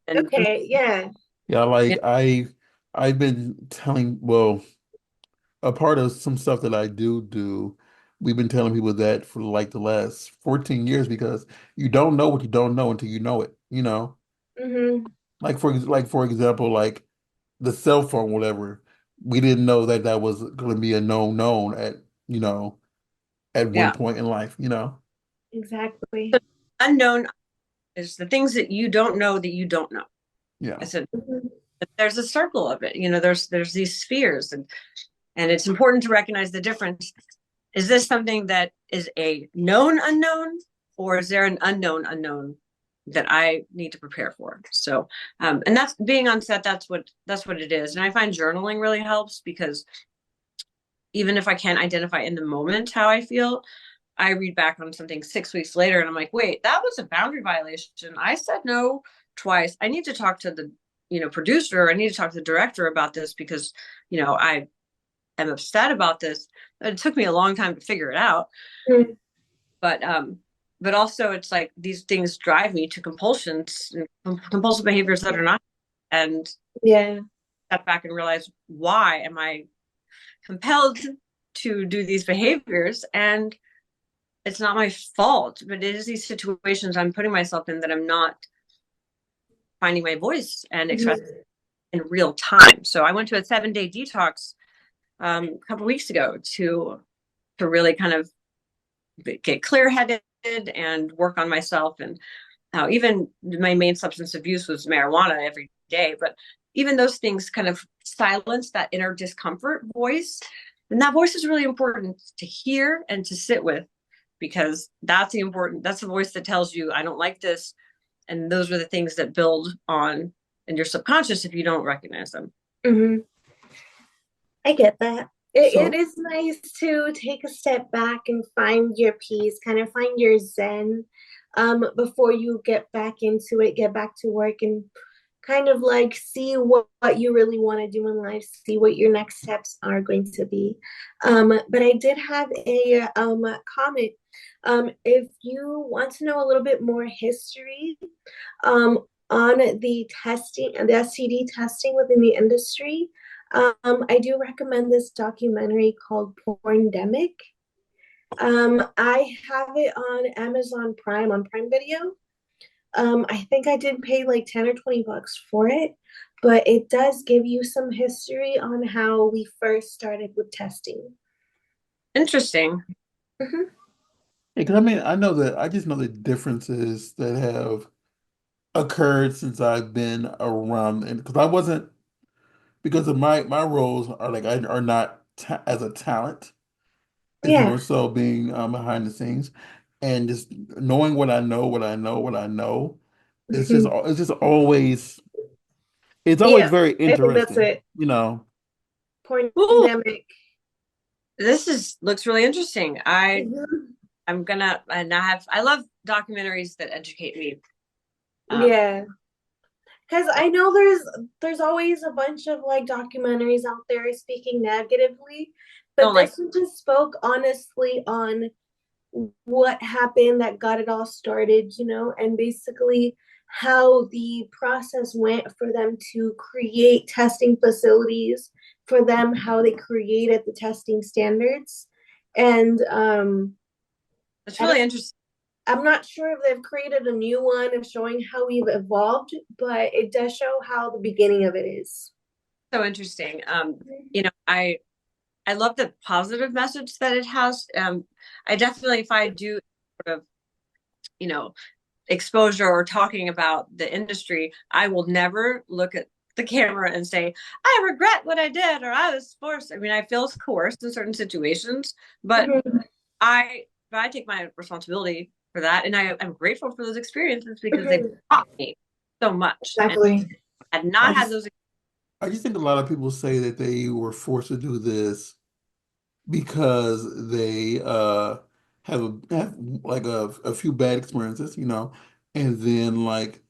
[SPEAKER 3] and
[SPEAKER 2] Okay, yeah.
[SPEAKER 1] Yeah,
[SPEAKER 3] yeah,
[SPEAKER 1] like I've been telling, well, a part of some stuff that I do we've been telling people that for like the last 14 years because you don't know what you don't know until you know it, you know?
[SPEAKER 2] Hmm.
[SPEAKER 1] Like for example, like the cell phone, whatever. We didn't know that that was going to be a known at, you know, at one
[SPEAKER 3] Yeah.
[SPEAKER 1] point in life, you know?
[SPEAKER 2] Exactly.
[SPEAKER 3] Unknown is the things that you don't know that you don't know. I
[SPEAKER 1] Yeah.
[SPEAKER 3] said
[SPEAKER 2] Hmm.
[SPEAKER 3] there's a circle of it. There's these spheres, and it's important to recognize the difference. Is this something that is a known unknown, or is there an unknown unknown that I need to prepare for? So, and that's being on set. That's what it is. And I find journaling really helps because even if I can't identify in the moment how I feel, I read back on something 6 weeks later and I'm like, wait, that was a boundary violation. I said no twice. I need to talk to the, producer. I need to talk to the director about this because, I am upset about this. It took me a long time to figure it out. But also it's like these things drive me to compulsions, compulsive behaviors that are not, and
[SPEAKER 2] Yeah.
[SPEAKER 3] step back and realize, why am I compelled to do these behaviors? And it's not my fault, but it is these situations I'm putting myself in that I'm not finding my voice and expressing
[SPEAKER 2] Hmm.
[SPEAKER 3] in real time. So I went to a 7-day detox a couple weeks ago to really kind of get clear headed and work on myself. And even my main substance of use was marijuana every day, but even those things kind of silence that inner discomfort voice. And that voice is really important to hear and to sit with because that's the voice that tells you I don't like this. And those are the things that build on in your subconscious if you don't recognize them.
[SPEAKER 2] Hmm. I get that. It
[SPEAKER 1] So,
[SPEAKER 2] is nice to take a step back and find your peace, kind of find your zen, before you get back into it, get back to work, and kind of like see what you really want to do in life, see what your next steps are going to be. But I did have a comment. If you want to know a little bit more history on the testing and the STD testing within the industry, I do recommend this documentary called Porndemic. I have it on Amazon Prime, on Prime Video. I think I did pay like 10 or 20 bucks for it, but it does give you some history on how we first started with testing.
[SPEAKER 3] Interesting.
[SPEAKER 2] Mhm.
[SPEAKER 1] because I mean, I just know the differences that have occurred since I've been around, and because I wasn't, because of my roles are like I are not ta as a talent. It's
[SPEAKER 2] Yeah.
[SPEAKER 1] more so being behind the scenes and just knowing what I know, what I know.
[SPEAKER 2] Mhm.
[SPEAKER 1] It's just always it's always
[SPEAKER 2] Yeah,
[SPEAKER 1] very
[SPEAKER 2] I think that's
[SPEAKER 1] interesting,
[SPEAKER 2] it.
[SPEAKER 1] you know.
[SPEAKER 3] Ooh,
[SPEAKER 2] Porndemic.
[SPEAKER 3] this is looks really interesting.
[SPEAKER 2] Mhm.
[SPEAKER 3] I'm gonna and I love documentaries that educate me. Um,
[SPEAKER 2] Yeah. Because I know there's always a bunch of like documentaries out there speaking negatively, but
[SPEAKER 3] don't like
[SPEAKER 2] this one just spoke honestly on what happened that got it all started, and basically how the process went for them to create testing facilities, for them how they created the testing standards, and
[SPEAKER 3] it's
[SPEAKER 2] I don't
[SPEAKER 3] really interesting.
[SPEAKER 2] I'm not sure if they've created a new one of showing how we've evolved, but it does show how the beginning of it is.
[SPEAKER 3] So interesting. I love the positive message that it has. I definitely, if I do sort of, you know, exposure or talking about the industry, I will never look at the camera and say, I regret what I did or I was forced. I mean, I feel coerced in certain situations, but
[SPEAKER 2] Mhm.
[SPEAKER 3] I I take my responsibility for that. And I'm grateful for those experiences because they
[SPEAKER 2] Mhm.
[SPEAKER 3] taught me so much. And
[SPEAKER 2] Exactly.
[SPEAKER 3] had
[SPEAKER 1] I
[SPEAKER 3] not had
[SPEAKER 1] just
[SPEAKER 3] those.
[SPEAKER 1] I just think a lot of people say that they were forced to do this because they have like a few bad experiences, you know, and then like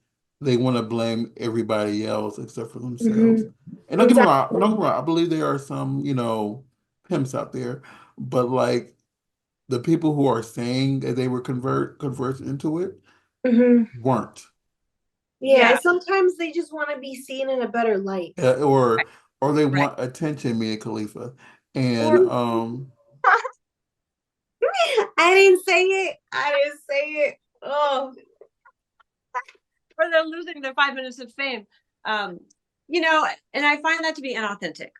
[SPEAKER 1] they want to blame everybody else except for themselves.
[SPEAKER 2] Mhm.
[SPEAKER 1] And
[SPEAKER 2] Exactly.
[SPEAKER 1] don't get me wrong, I believe there are some, you know, pimps out there, but like the people who are saying that they were convert into it
[SPEAKER 2] Mhm.
[SPEAKER 1] weren't.
[SPEAKER 2] Yeah,
[SPEAKER 3] Yeah,
[SPEAKER 2] sometimes they just want to be seen in a better light.
[SPEAKER 1] Uh, or or they
[SPEAKER 3] right.
[SPEAKER 1] want attention, Mia Khalifa. And
[SPEAKER 2] Or I didn't say it. I didn't say it. Oh.
[SPEAKER 3] Or they're losing their 5 minutes of fame. Um, you know, and I find that to be inauthentic.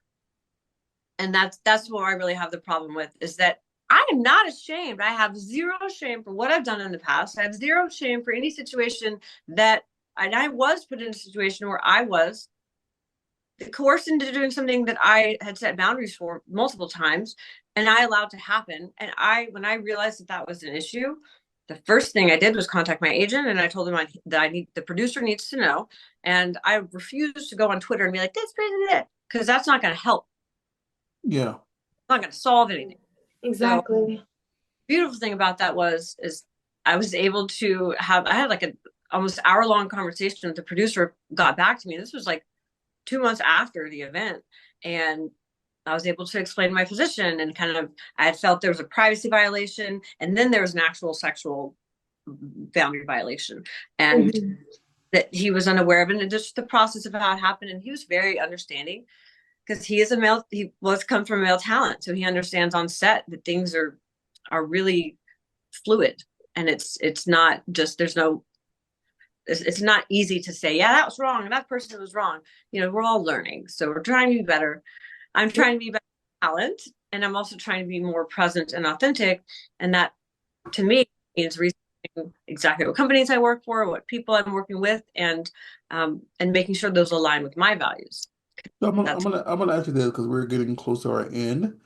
[SPEAKER 3] And that's what I really have the problem with is that I am not ashamed. I have zero shame for what I've done in the past. I have zero shame for any situation that and I was put in a situation where I was coerced into doing something that I had set boundaries for multiple times, and I allowed to happen. And when I realized that that was an issue, the first thing I did was contact my agent, and I told him that I need the producer needs to know, and I refused to go on Twitter and be like this, because that's not going to help.
[SPEAKER 1] Yeah.
[SPEAKER 3] It's not going to solve anything. So
[SPEAKER 2] Exactly.
[SPEAKER 3] beautiful thing about that is I was able to have I had like a almost hour-long conversation with the producer got back to me. This was like 2 months after the event, and I was able to explain my position and kind of I had felt there was a privacy violation and then there was an actual sexual boundary violation, and
[SPEAKER 2] Mm-hmm.
[SPEAKER 3] that he was unaware of it and just the process of how it happened, and he was very understanding because he is a male, he was come from male talent, so he understands on set that things are really fluid, and it's not just there's no it's not easy to say yeah that was wrong and that person was wrong. We're all learning, so we're trying to be better. I'm trying to be better talent, and I'm also trying to be more present and authentic, and that to me means researching exactly what companies I work for, what people I'm working with, and making sure those align with my values.
[SPEAKER 1] So
[SPEAKER 3] That's
[SPEAKER 1] I'm gonna ask you this because we're getting close to our end.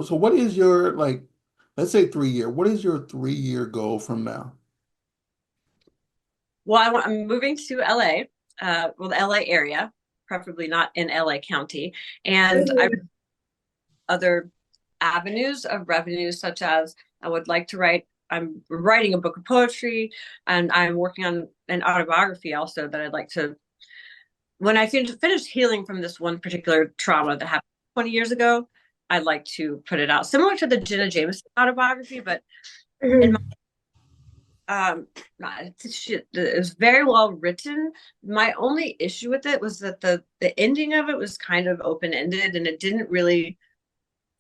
[SPEAKER 1] So what is your like, let's say 3 year, what is your 3 year goal from now?
[SPEAKER 3] well, I'm moving to LA, well, the LA area, preferably not in LA County, and I
[SPEAKER 2] Mm-hmm.
[SPEAKER 3] other avenues of revenue, such as I would like to write. I'm writing a book of poetry, and I'm working on an autobiography also that I'd like to. When I finish healing from this one particular trauma that happened 20 years ago, I'd like to put it out, similar to the Jenna Jameson autobiography, but in my
[SPEAKER 2] Mm-hmm.
[SPEAKER 3] it was very well written. My only issue with it was that the ending of it was kind of open ended, and it didn't really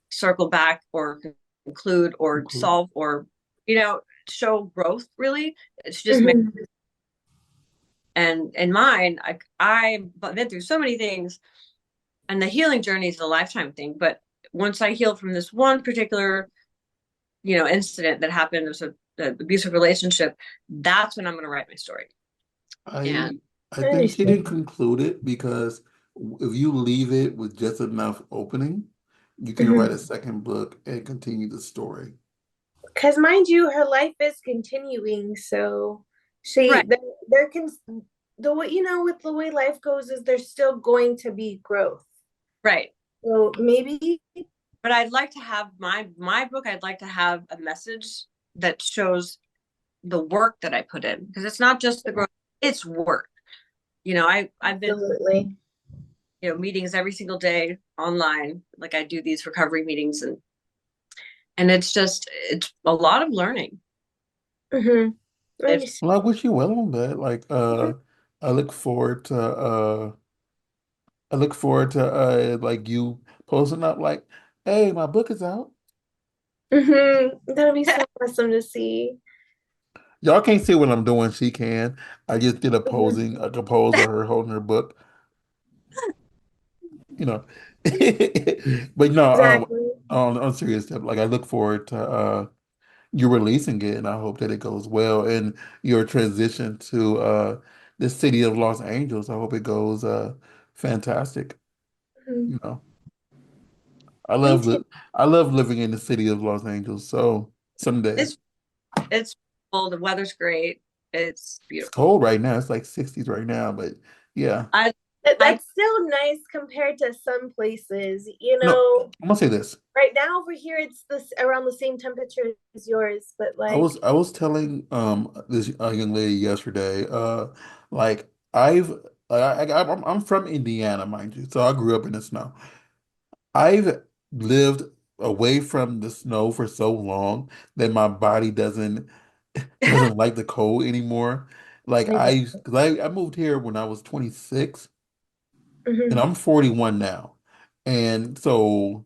[SPEAKER 3] circle back or conclude or
[SPEAKER 1] Include.
[SPEAKER 3] solve or you know show growth really. It's just
[SPEAKER 2] Mm-hmm.
[SPEAKER 3] and in mine I've been through so many things, and the healing journey is a lifetime thing, but once I heal from this one particular incident that happened, it was an abusive relationship, that's when I'm going to write my story. And
[SPEAKER 1] I I
[SPEAKER 2] I
[SPEAKER 1] think she didn't
[SPEAKER 2] understand.
[SPEAKER 1] conclude it because if you leave it with just enough opening, you can write
[SPEAKER 2] Mm-hmm.
[SPEAKER 1] a second book and continue the story.
[SPEAKER 2] Because mind you, her life is continuing, so
[SPEAKER 3] right,
[SPEAKER 2] there can the way with the way life goes is there's still going to be growth.
[SPEAKER 3] right.
[SPEAKER 2] So maybe.
[SPEAKER 3] But I'd like to have my book, I'd like to have a message that shows the work that I put in, because it's not just the growth, it's work. I've been
[SPEAKER 2] Absolutely.
[SPEAKER 3] meetings every single day online, like I do these recovery meetings, and it's a lot of learning.
[SPEAKER 2] Mm-hmm. I
[SPEAKER 3] If
[SPEAKER 2] understand.
[SPEAKER 1] Well, I wish you well on that. Like, I look forward to like you posting up like, hey, my book is out.
[SPEAKER 2] Mm-hmm. That'll be so awesome to see.
[SPEAKER 1] Y'all can't see what I'm doing. She can. I just did
[SPEAKER 2] Mhm.
[SPEAKER 1] a pose of her holding her book, you know. But no,
[SPEAKER 2] Exactly.
[SPEAKER 1] on serious stuff, like I look forward to you releasing it, and I hope that it goes well. And your transition to the city of Los Angeles, I hope it goes fantastic.
[SPEAKER 2] Mhm.
[SPEAKER 1] You know,
[SPEAKER 2] Me too.
[SPEAKER 1] I love living in the city of Los Angeles. So someday.
[SPEAKER 3] it's it's cold, the weather's great, it's
[SPEAKER 1] It's
[SPEAKER 3] beautiful.
[SPEAKER 1] cold right now. It's like 60s right now, but yeah.
[SPEAKER 3] I I
[SPEAKER 2] That's still nice compared to some places.
[SPEAKER 1] No, I'm gonna say this.
[SPEAKER 2] Right now over here it's this around the same temperature as yours, but like.
[SPEAKER 1] I was telling this young lady yesterday, like I've I'm from Indiana, mind you, so I grew up in the snow. I've lived away from the snow for so long that my body doesn't like the cold anymore. Like
[SPEAKER 2] Exactly.
[SPEAKER 1] 'cause I moved here when I was 26 and
[SPEAKER 2] Hmm.
[SPEAKER 1] I'm 41 now. And so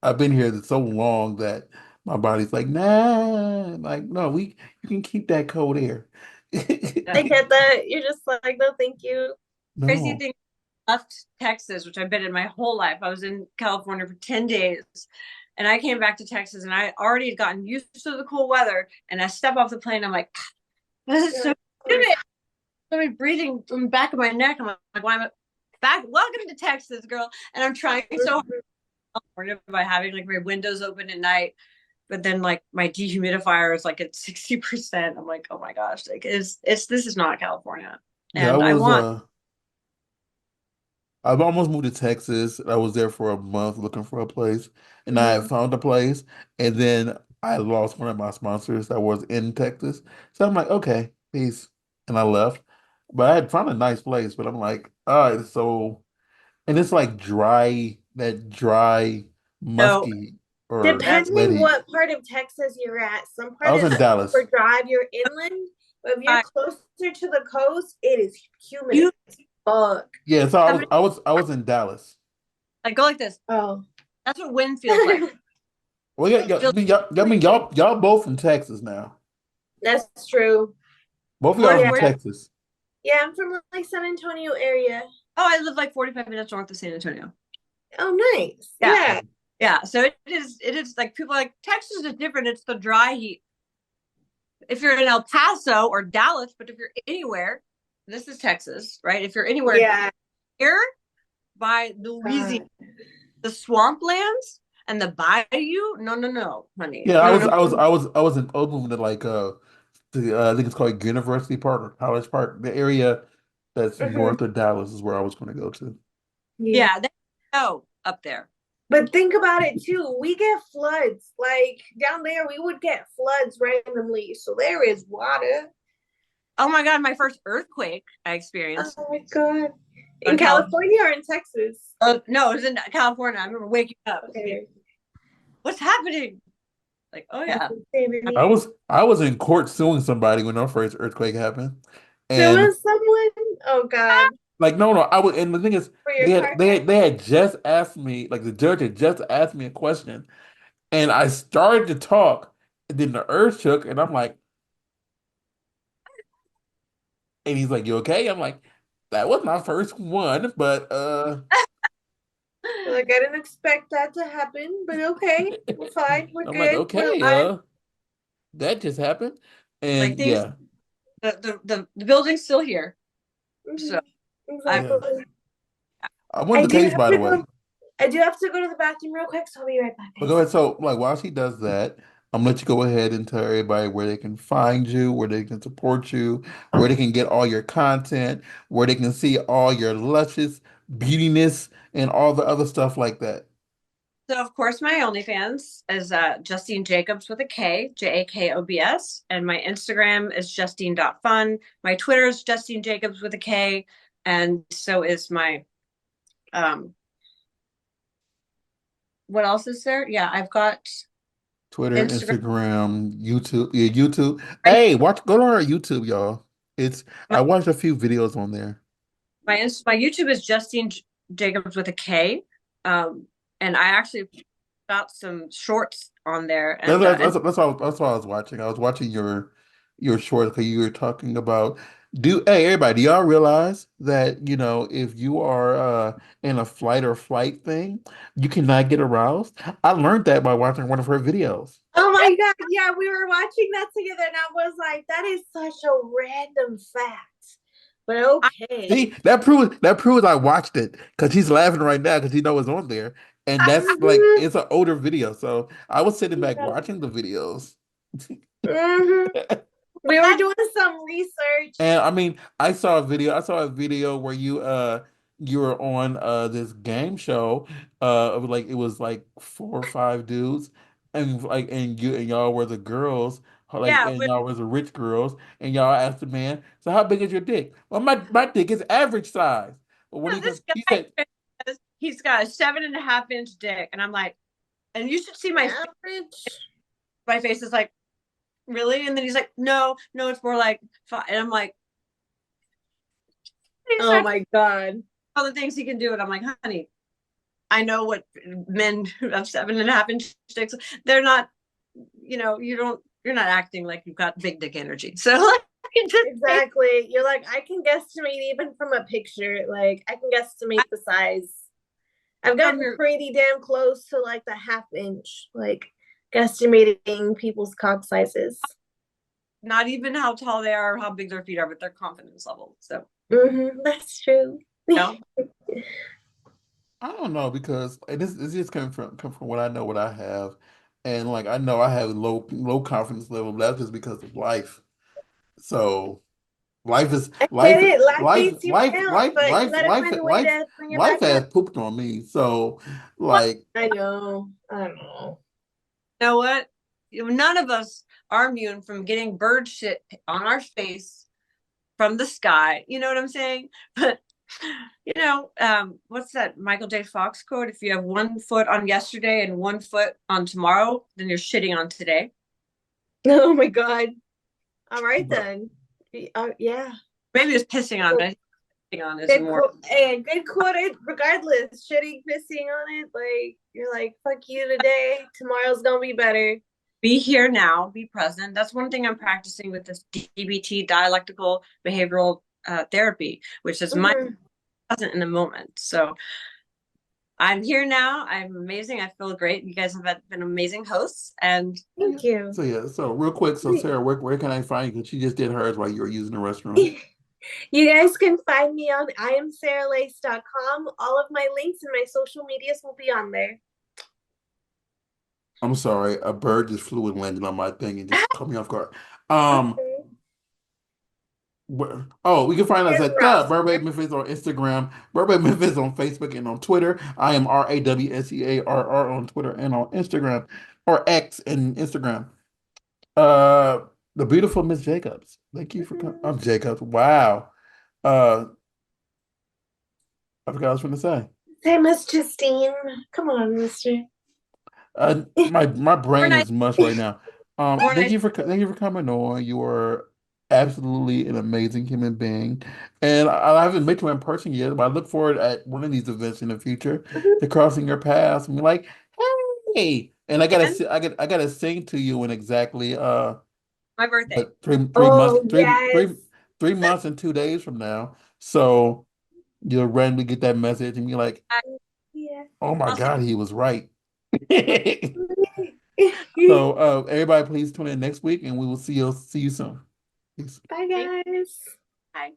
[SPEAKER 1] I've been here so long that My body's like, nah, like, no, you can keep that cold air.
[SPEAKER 2] I get that. You're just like, no, thank you.
[SPEAKER 3] Crazy
[SPEAKER 1] No.
[SPEAKER 3] thing, left Texas, which I've been in my whole life. I was in California for 10 days and I came back to Texas and I already had gotten used to the cool weather. And I step off the plane, I'm like, this is so humid. I'm breathing from the back of my neck. I'm like, why am I back? Welcome to Texas, girl. And I'm trying so hard California by having like my windows open at night. But then like my dehumidifier is like at 60%. I'm like, oh my gosh, like it's this is not California.
[SPEAKER 1] Yeah, I
[SPEAKER 3] And I
[SPEAKER 1] was
[SPEAKER 3] want
[SPEAKER 1] I've almost moved to Texas. I was there for a month looking for a place, and I had
[SPEAKER 2] Mhm.
[SPEAKER 1] found a place, and then I lost one of my sponsors that was in Texas. So I'm like, okay, peace, and I left. But I had found a nice place, but I'm like, all right, so and it's like dry, that dry,
[SPEAKER 3] no
[SPEAKER 1] musky or
[SPEAKER 3] that's
[SPEAKER 1] wet
[SPEAKER 2] Depending
[SPEAKER 1] heat.
[SPEAKER 2] what part of Texas you're at, some
[SPEAKER 1] I
[SPEAKER 2] part
[SPEAKER 1] was
[SPEAKER 2] is
[SPEAKER 1] in
[SPEAKER 2] super
[SPEAKER 1] Dallas.
[SPEAKER 2] dry if you're inland, but if you're
[SPEAKER 3] I
[SPEAKER 2] closer to the coast, it is humid
[SPEAKER 3] you
[SPEAKER 2] as fuck.
[SPEAKER 1] Yeah, so
[SPEAKER 3] have
[SPEAKER 1] I was in Dallas.
[SPEAKER 3] like go like this.
[SPEAKER 2] Oh.
[SPEAKER 3] That's what wind feels like.
[SPEAKER 1] Well, yeah, yeah,
[SPEAKER 3] Feels
[SPEAKER 1] I mean, y'all both from Texas now.
[SPEAKER 2] That's true.
[SPEAKER 1] Both of y'all
[SPEAKER 3] where
[SPEAKER 1] from
[SPEAKER 2] Yeah.
[SPEAKER 3] where
[SPEAKER 1] Texas.
[SPEAKER 2] Yeah, I'm from like San Antonio area.
[SPEAKER 3] oh I live like 45 minutes north of San Antonio.
[SPEAKER 2] Oh, nice.
[SPEAKER 3] Yeah.
[SPEAKER 2] Yeah.
[SPEAKER 3] Yeah. So it is like people are like Texas is different. It's the dry heat. If you're in El Paso or Dallas, but if you're anywhere, this is Texas, right? If you're anywhere
[SPEAKER 2] Yeah.
[SPEAKER 3] here by Louisiana,
[SPEAKER 2] God.
[SPEAKER 3] the swamplands and the bayou, no, no, no, honey.
[SPEAKER 1] Yeah,
[SPEAKER 3] No, no,
[SPEAKER 1] I was in Oakland to like I think it's called University Park or College Park. The area that's
[SPEAKER 2] Mhm.
[SPEAKER 1] north of Dallas is where I was going to go to.
[SPEAKER 2] Yeah.
[SPEAKER 3] yeah, they go up there.
[SPEAKER 2] But think about it too. We get floods. Like down there, we would get floods randomly. So there is water.
[SPEAKER 3] Oh my God, my first earthquake I
[SPEAKER 2] Oh
[SPEAKER 3] experienced
[SPEAKER 2] my God. In
[SPEAKER 3] on California.
[SPEAKER 2] California or in Texas?
[SPEAKER 3] No, it was in California. I remember waking up and being,
[SPEAKER 2] Okay.
[SPEAKER 3] what's happening? Like, oh yeah.
[SPEAKER 1] I was in court suing somebody when our first earthquake happened. And
[SPEAKER 2] Suing someone? Oh God.
[SPEAKER 1] like no, I was, and the thing is
[SPEAKER 2] For your car?
[SPEAKER 1] they had just asked me, like the judge had just asked me a question, and I started to talk, and then the earth shook, and I'm like, and he's like, "You okay?" I'm like, "That was my first one, but
[SPEAKER 2] Like I didn't expect that to happen, but okay. We're fine. We're
[SPEAKER 1] I'm like,
[SPEAKER 2] good. We're
[SPEAKER 1] okay,
[SPEAKER 2] alive.
[SPEAKER 1] that just happened."
[SPEAKER 3] Like
[SPEAKER 1] And
[SPEAKER 3] things,
[SPEAKER 1] yeah,
[SPEAKER 3] the building's still here. So
[SPEAKER 2] Mhm.
[SPEAKER 3] I,
[SPEAKER 1] yeah.
[SPEAKER 2] Exactly.
[SPEAKER 1] I won
[SPEAKER 2] I
[SPEAKER 1] the
[SPEAKER 2] do
[SPEAKER 1] case,
[SPEAKER 2] have
[SPEAKER 1] by the
[SPEAKER 2] to
[SPEAKER 1] way.
[SPEAKER 2] go. I do have to go to the bathroom real quick, so I'll be right back,
[SPEAKER 1] But go
[SPEAKER 2] guys.
[SPEAKER 1] ahead. So, like, while she does that, I'm gonna let you go ahead and tell everybody where they can find you, where they can support you, where they can get all your content, where they can see all your luscious beautiness and all the other stuff like that.
[SPEAKER 3] so of course my OnlyFans is Justine Jacobs with a K, Jakobs, and my Instagram is Justine.fun. My Twitter is Justine Jacobs with a K, and so is my um what else is there? Yeah, I've got
[SPEAKER 1] Twitter,
[SPEAKER 3] Instagram.
[SPEAKER 1] Instagram, YouTube. Yeah, YouTube.
[SPEAKER 3] My
[SPEAKER 1] Hey, watch. Go to our YouTube, y'all. It's
[SPEAKER 3] my
[SPEAKER 1] I watched a few videos on there.
[SPEAKER 3] my YouTube is Justine Jacobs with a K, um, and I actually got some shorts on there, and
[SPEAKER 1] That's what I was watching. I was watching your short because you were talking about do hey everybody, do y'all realize that if you are in a flight or flight thing, you cannot get aroused? I learned that by watching one of her videos.
[SPEAKER 2] Oh my God. Yeah, we were watching that together, and I was like, that is such a random fact. But
[SPEAKER 3] I,
[SPEAKER 2] okay.
[SPEAKER 1] See, that proves I watched it because she's laughing right now because you know it's on there. And that's like
[SPEAKER 2] Mhm.
[SPEAKER 1] it's an older video. So I was sitting back
[SPEAKER 2] Yeah.
[SPEAKER 1] watching the videos.
[SPEAKER 2] Mhm. We were
[SPEAKER 3] that's
[SPEAKER 2] doing some research.
[SPEAKER 1] And I mean, I saw a video where you were on this game show of like it was like four or five dudes and like and y'all were the girls like
[SPEAKER 3] yeah.
[SPEAKER 1] and y'all was the rich girls and y'all asked the man, "So how big is your dick?" "Well, my dick is average size." But when
[SPEAKER 3] This
[SPEAKER 1] he said,
[SPEAKER 3] guy says he's got a 7.5 inch dick, and I'm like, and you should see
[SPEAKER 2] Average.
[SPEAKER 3] my face is like, really? And then he's like, no, no, it's more like five. And I'm like, he
[SPEAKER 2] Oh
[SPEAKER 3] starts
[SPEAKER 2] my God.
[SPEAKER 3] all the things he can do, and I'm like, honey, I know what men who have 7.5 inch dicks. They're not. you're not acting like you've got big dick energy. So like, just
[SPEAKER 2] Exactly. You're like, I can guesstimate even from a picture. Like, I can guesstimate the size. I've
[SPEAKER 3] from
[SPEAKER 2] gotten
[SPEAKER 3] your
[SPEAKER 2] pretty damn close to like the half inch, like guesstimating people's cock sizes.
[SPEAKER 3] not even how tall they are or how big their feet are, but their confidence level. So,
[SPEAKER 2] That's true.
[SPEAKER 3] no,
[SPEAKER 1] I don't know because this just come from what I know, what I have, and like I know I have low confidence level. But that's just because of life. So life is
[SPEAKER 2] I get it. Life beats you down, but you gotta find a way to bring it
[SPEAKER 1] life
[SPEAKER 2] back
[SPEAKER 1] has
[SPEAKER 2] up.
[SPEAKER 1] pooped on me. So like
[SPEAKER 2] I know. I know.
[SPEAKER 3] you know what? None of us are immune from getting bird shit on our face from the sky. You know what I'm saying? But what's that Michael J. Fox quote? If you have 1 foot on yesterday and 1 foot on tomorrow, then you're shitting on today.
[SPEAKER 2] Oh my God. All right
[SPEAKER 1] but
[SPEAKER 2] then. Yeah.
[SPEAKER 3] Maybe it's pissing on, but shitting on is
[SPEAKER 2] Good
[SPEAKER 3] more.
[SPEAKER 2] quote. And good quoted. Regardless, shitting, pissing on it. Like you're like, fuck you today. Tomorrow's gonna be better.
[SPEAKER 3] Be here now, be present. That's one thing I'm practicing with this DBT, dialectical behavioral therapy, which is my
[SPEAKER 2] Mhm.
[SPEAKER 3] present in the moment. So I'm here now. I'm amazing. I feel great. You guys have been amazing hosts. And
[SPEAKER 2] Thank you.
[SPEAKER 1] so real quick, so Sarah, where can I find you? Because she just did hers while you were using the restroom.
[SPEAKER 2] You guys can find me on iamsaralace.com. All of my links and my social medias will be on there.
[SPEAKER 1] I'm sorry, a bird just flew and landed on my thing and just caught me off guard. Um,
[SPEAKER 2] Okay.
[SPEAKER 1] oh, we can find us
[SPEAKER 2] Here's
[SPEAKER 1] at the
[SPEAKER 2] Ross.
[SPEAKER 1] Burbank Memphis on Instagram, Burbank Memphis on Facebook and on Twitter. I am RAWSEARR on Twitter and on Instagram, or X and Instagram. Uh, the beautiful Miss Jacobs. Thank you for coming. I'm Jacobs. Wow. Uh, I forgot what I was going to say.
[SPEAKER 2] Hey, Miss Justine. Come on, mister.
[SPEAKER 1] My
[SPEAKER 3] more
[SPEAKER 1] brain
[SPEAKER 3] nice,
[SPEAKER 1] is mush right now.
[SPEAKER 3] more nice.
[SPEAKER 1] Thank you for coming on. You are absolutely an amazing human being, and I haven't met you in person yet, but I look forward at one of these events in the future to crossing your paths and be like, hey, and
[SPEAKER 3] And
[SPEAKER 1] I gotta sing to you in exactly
[SPEAKER 3] my birthday.
[SPEAKER 1] but
[SPEAKER 2] Oh, yes.
[SPEAKER 1] 3 months and 2 days from now. So you'll randomly get that message and be like,
[SPEAKER 2] Yeah.
[SPEAKER 1] oh my
[SPEAKER 3] I'll see.
[SPEAKER 1] God, he was right.
[SPEAKER 2] Bye,
[SPEAKER 1] So everybody please tune in next week and we will see you soon. Peace.
[SPEAKER 3] Thank
[SPEAKER 2] guys.
[SPEAKER 3] you. Bye.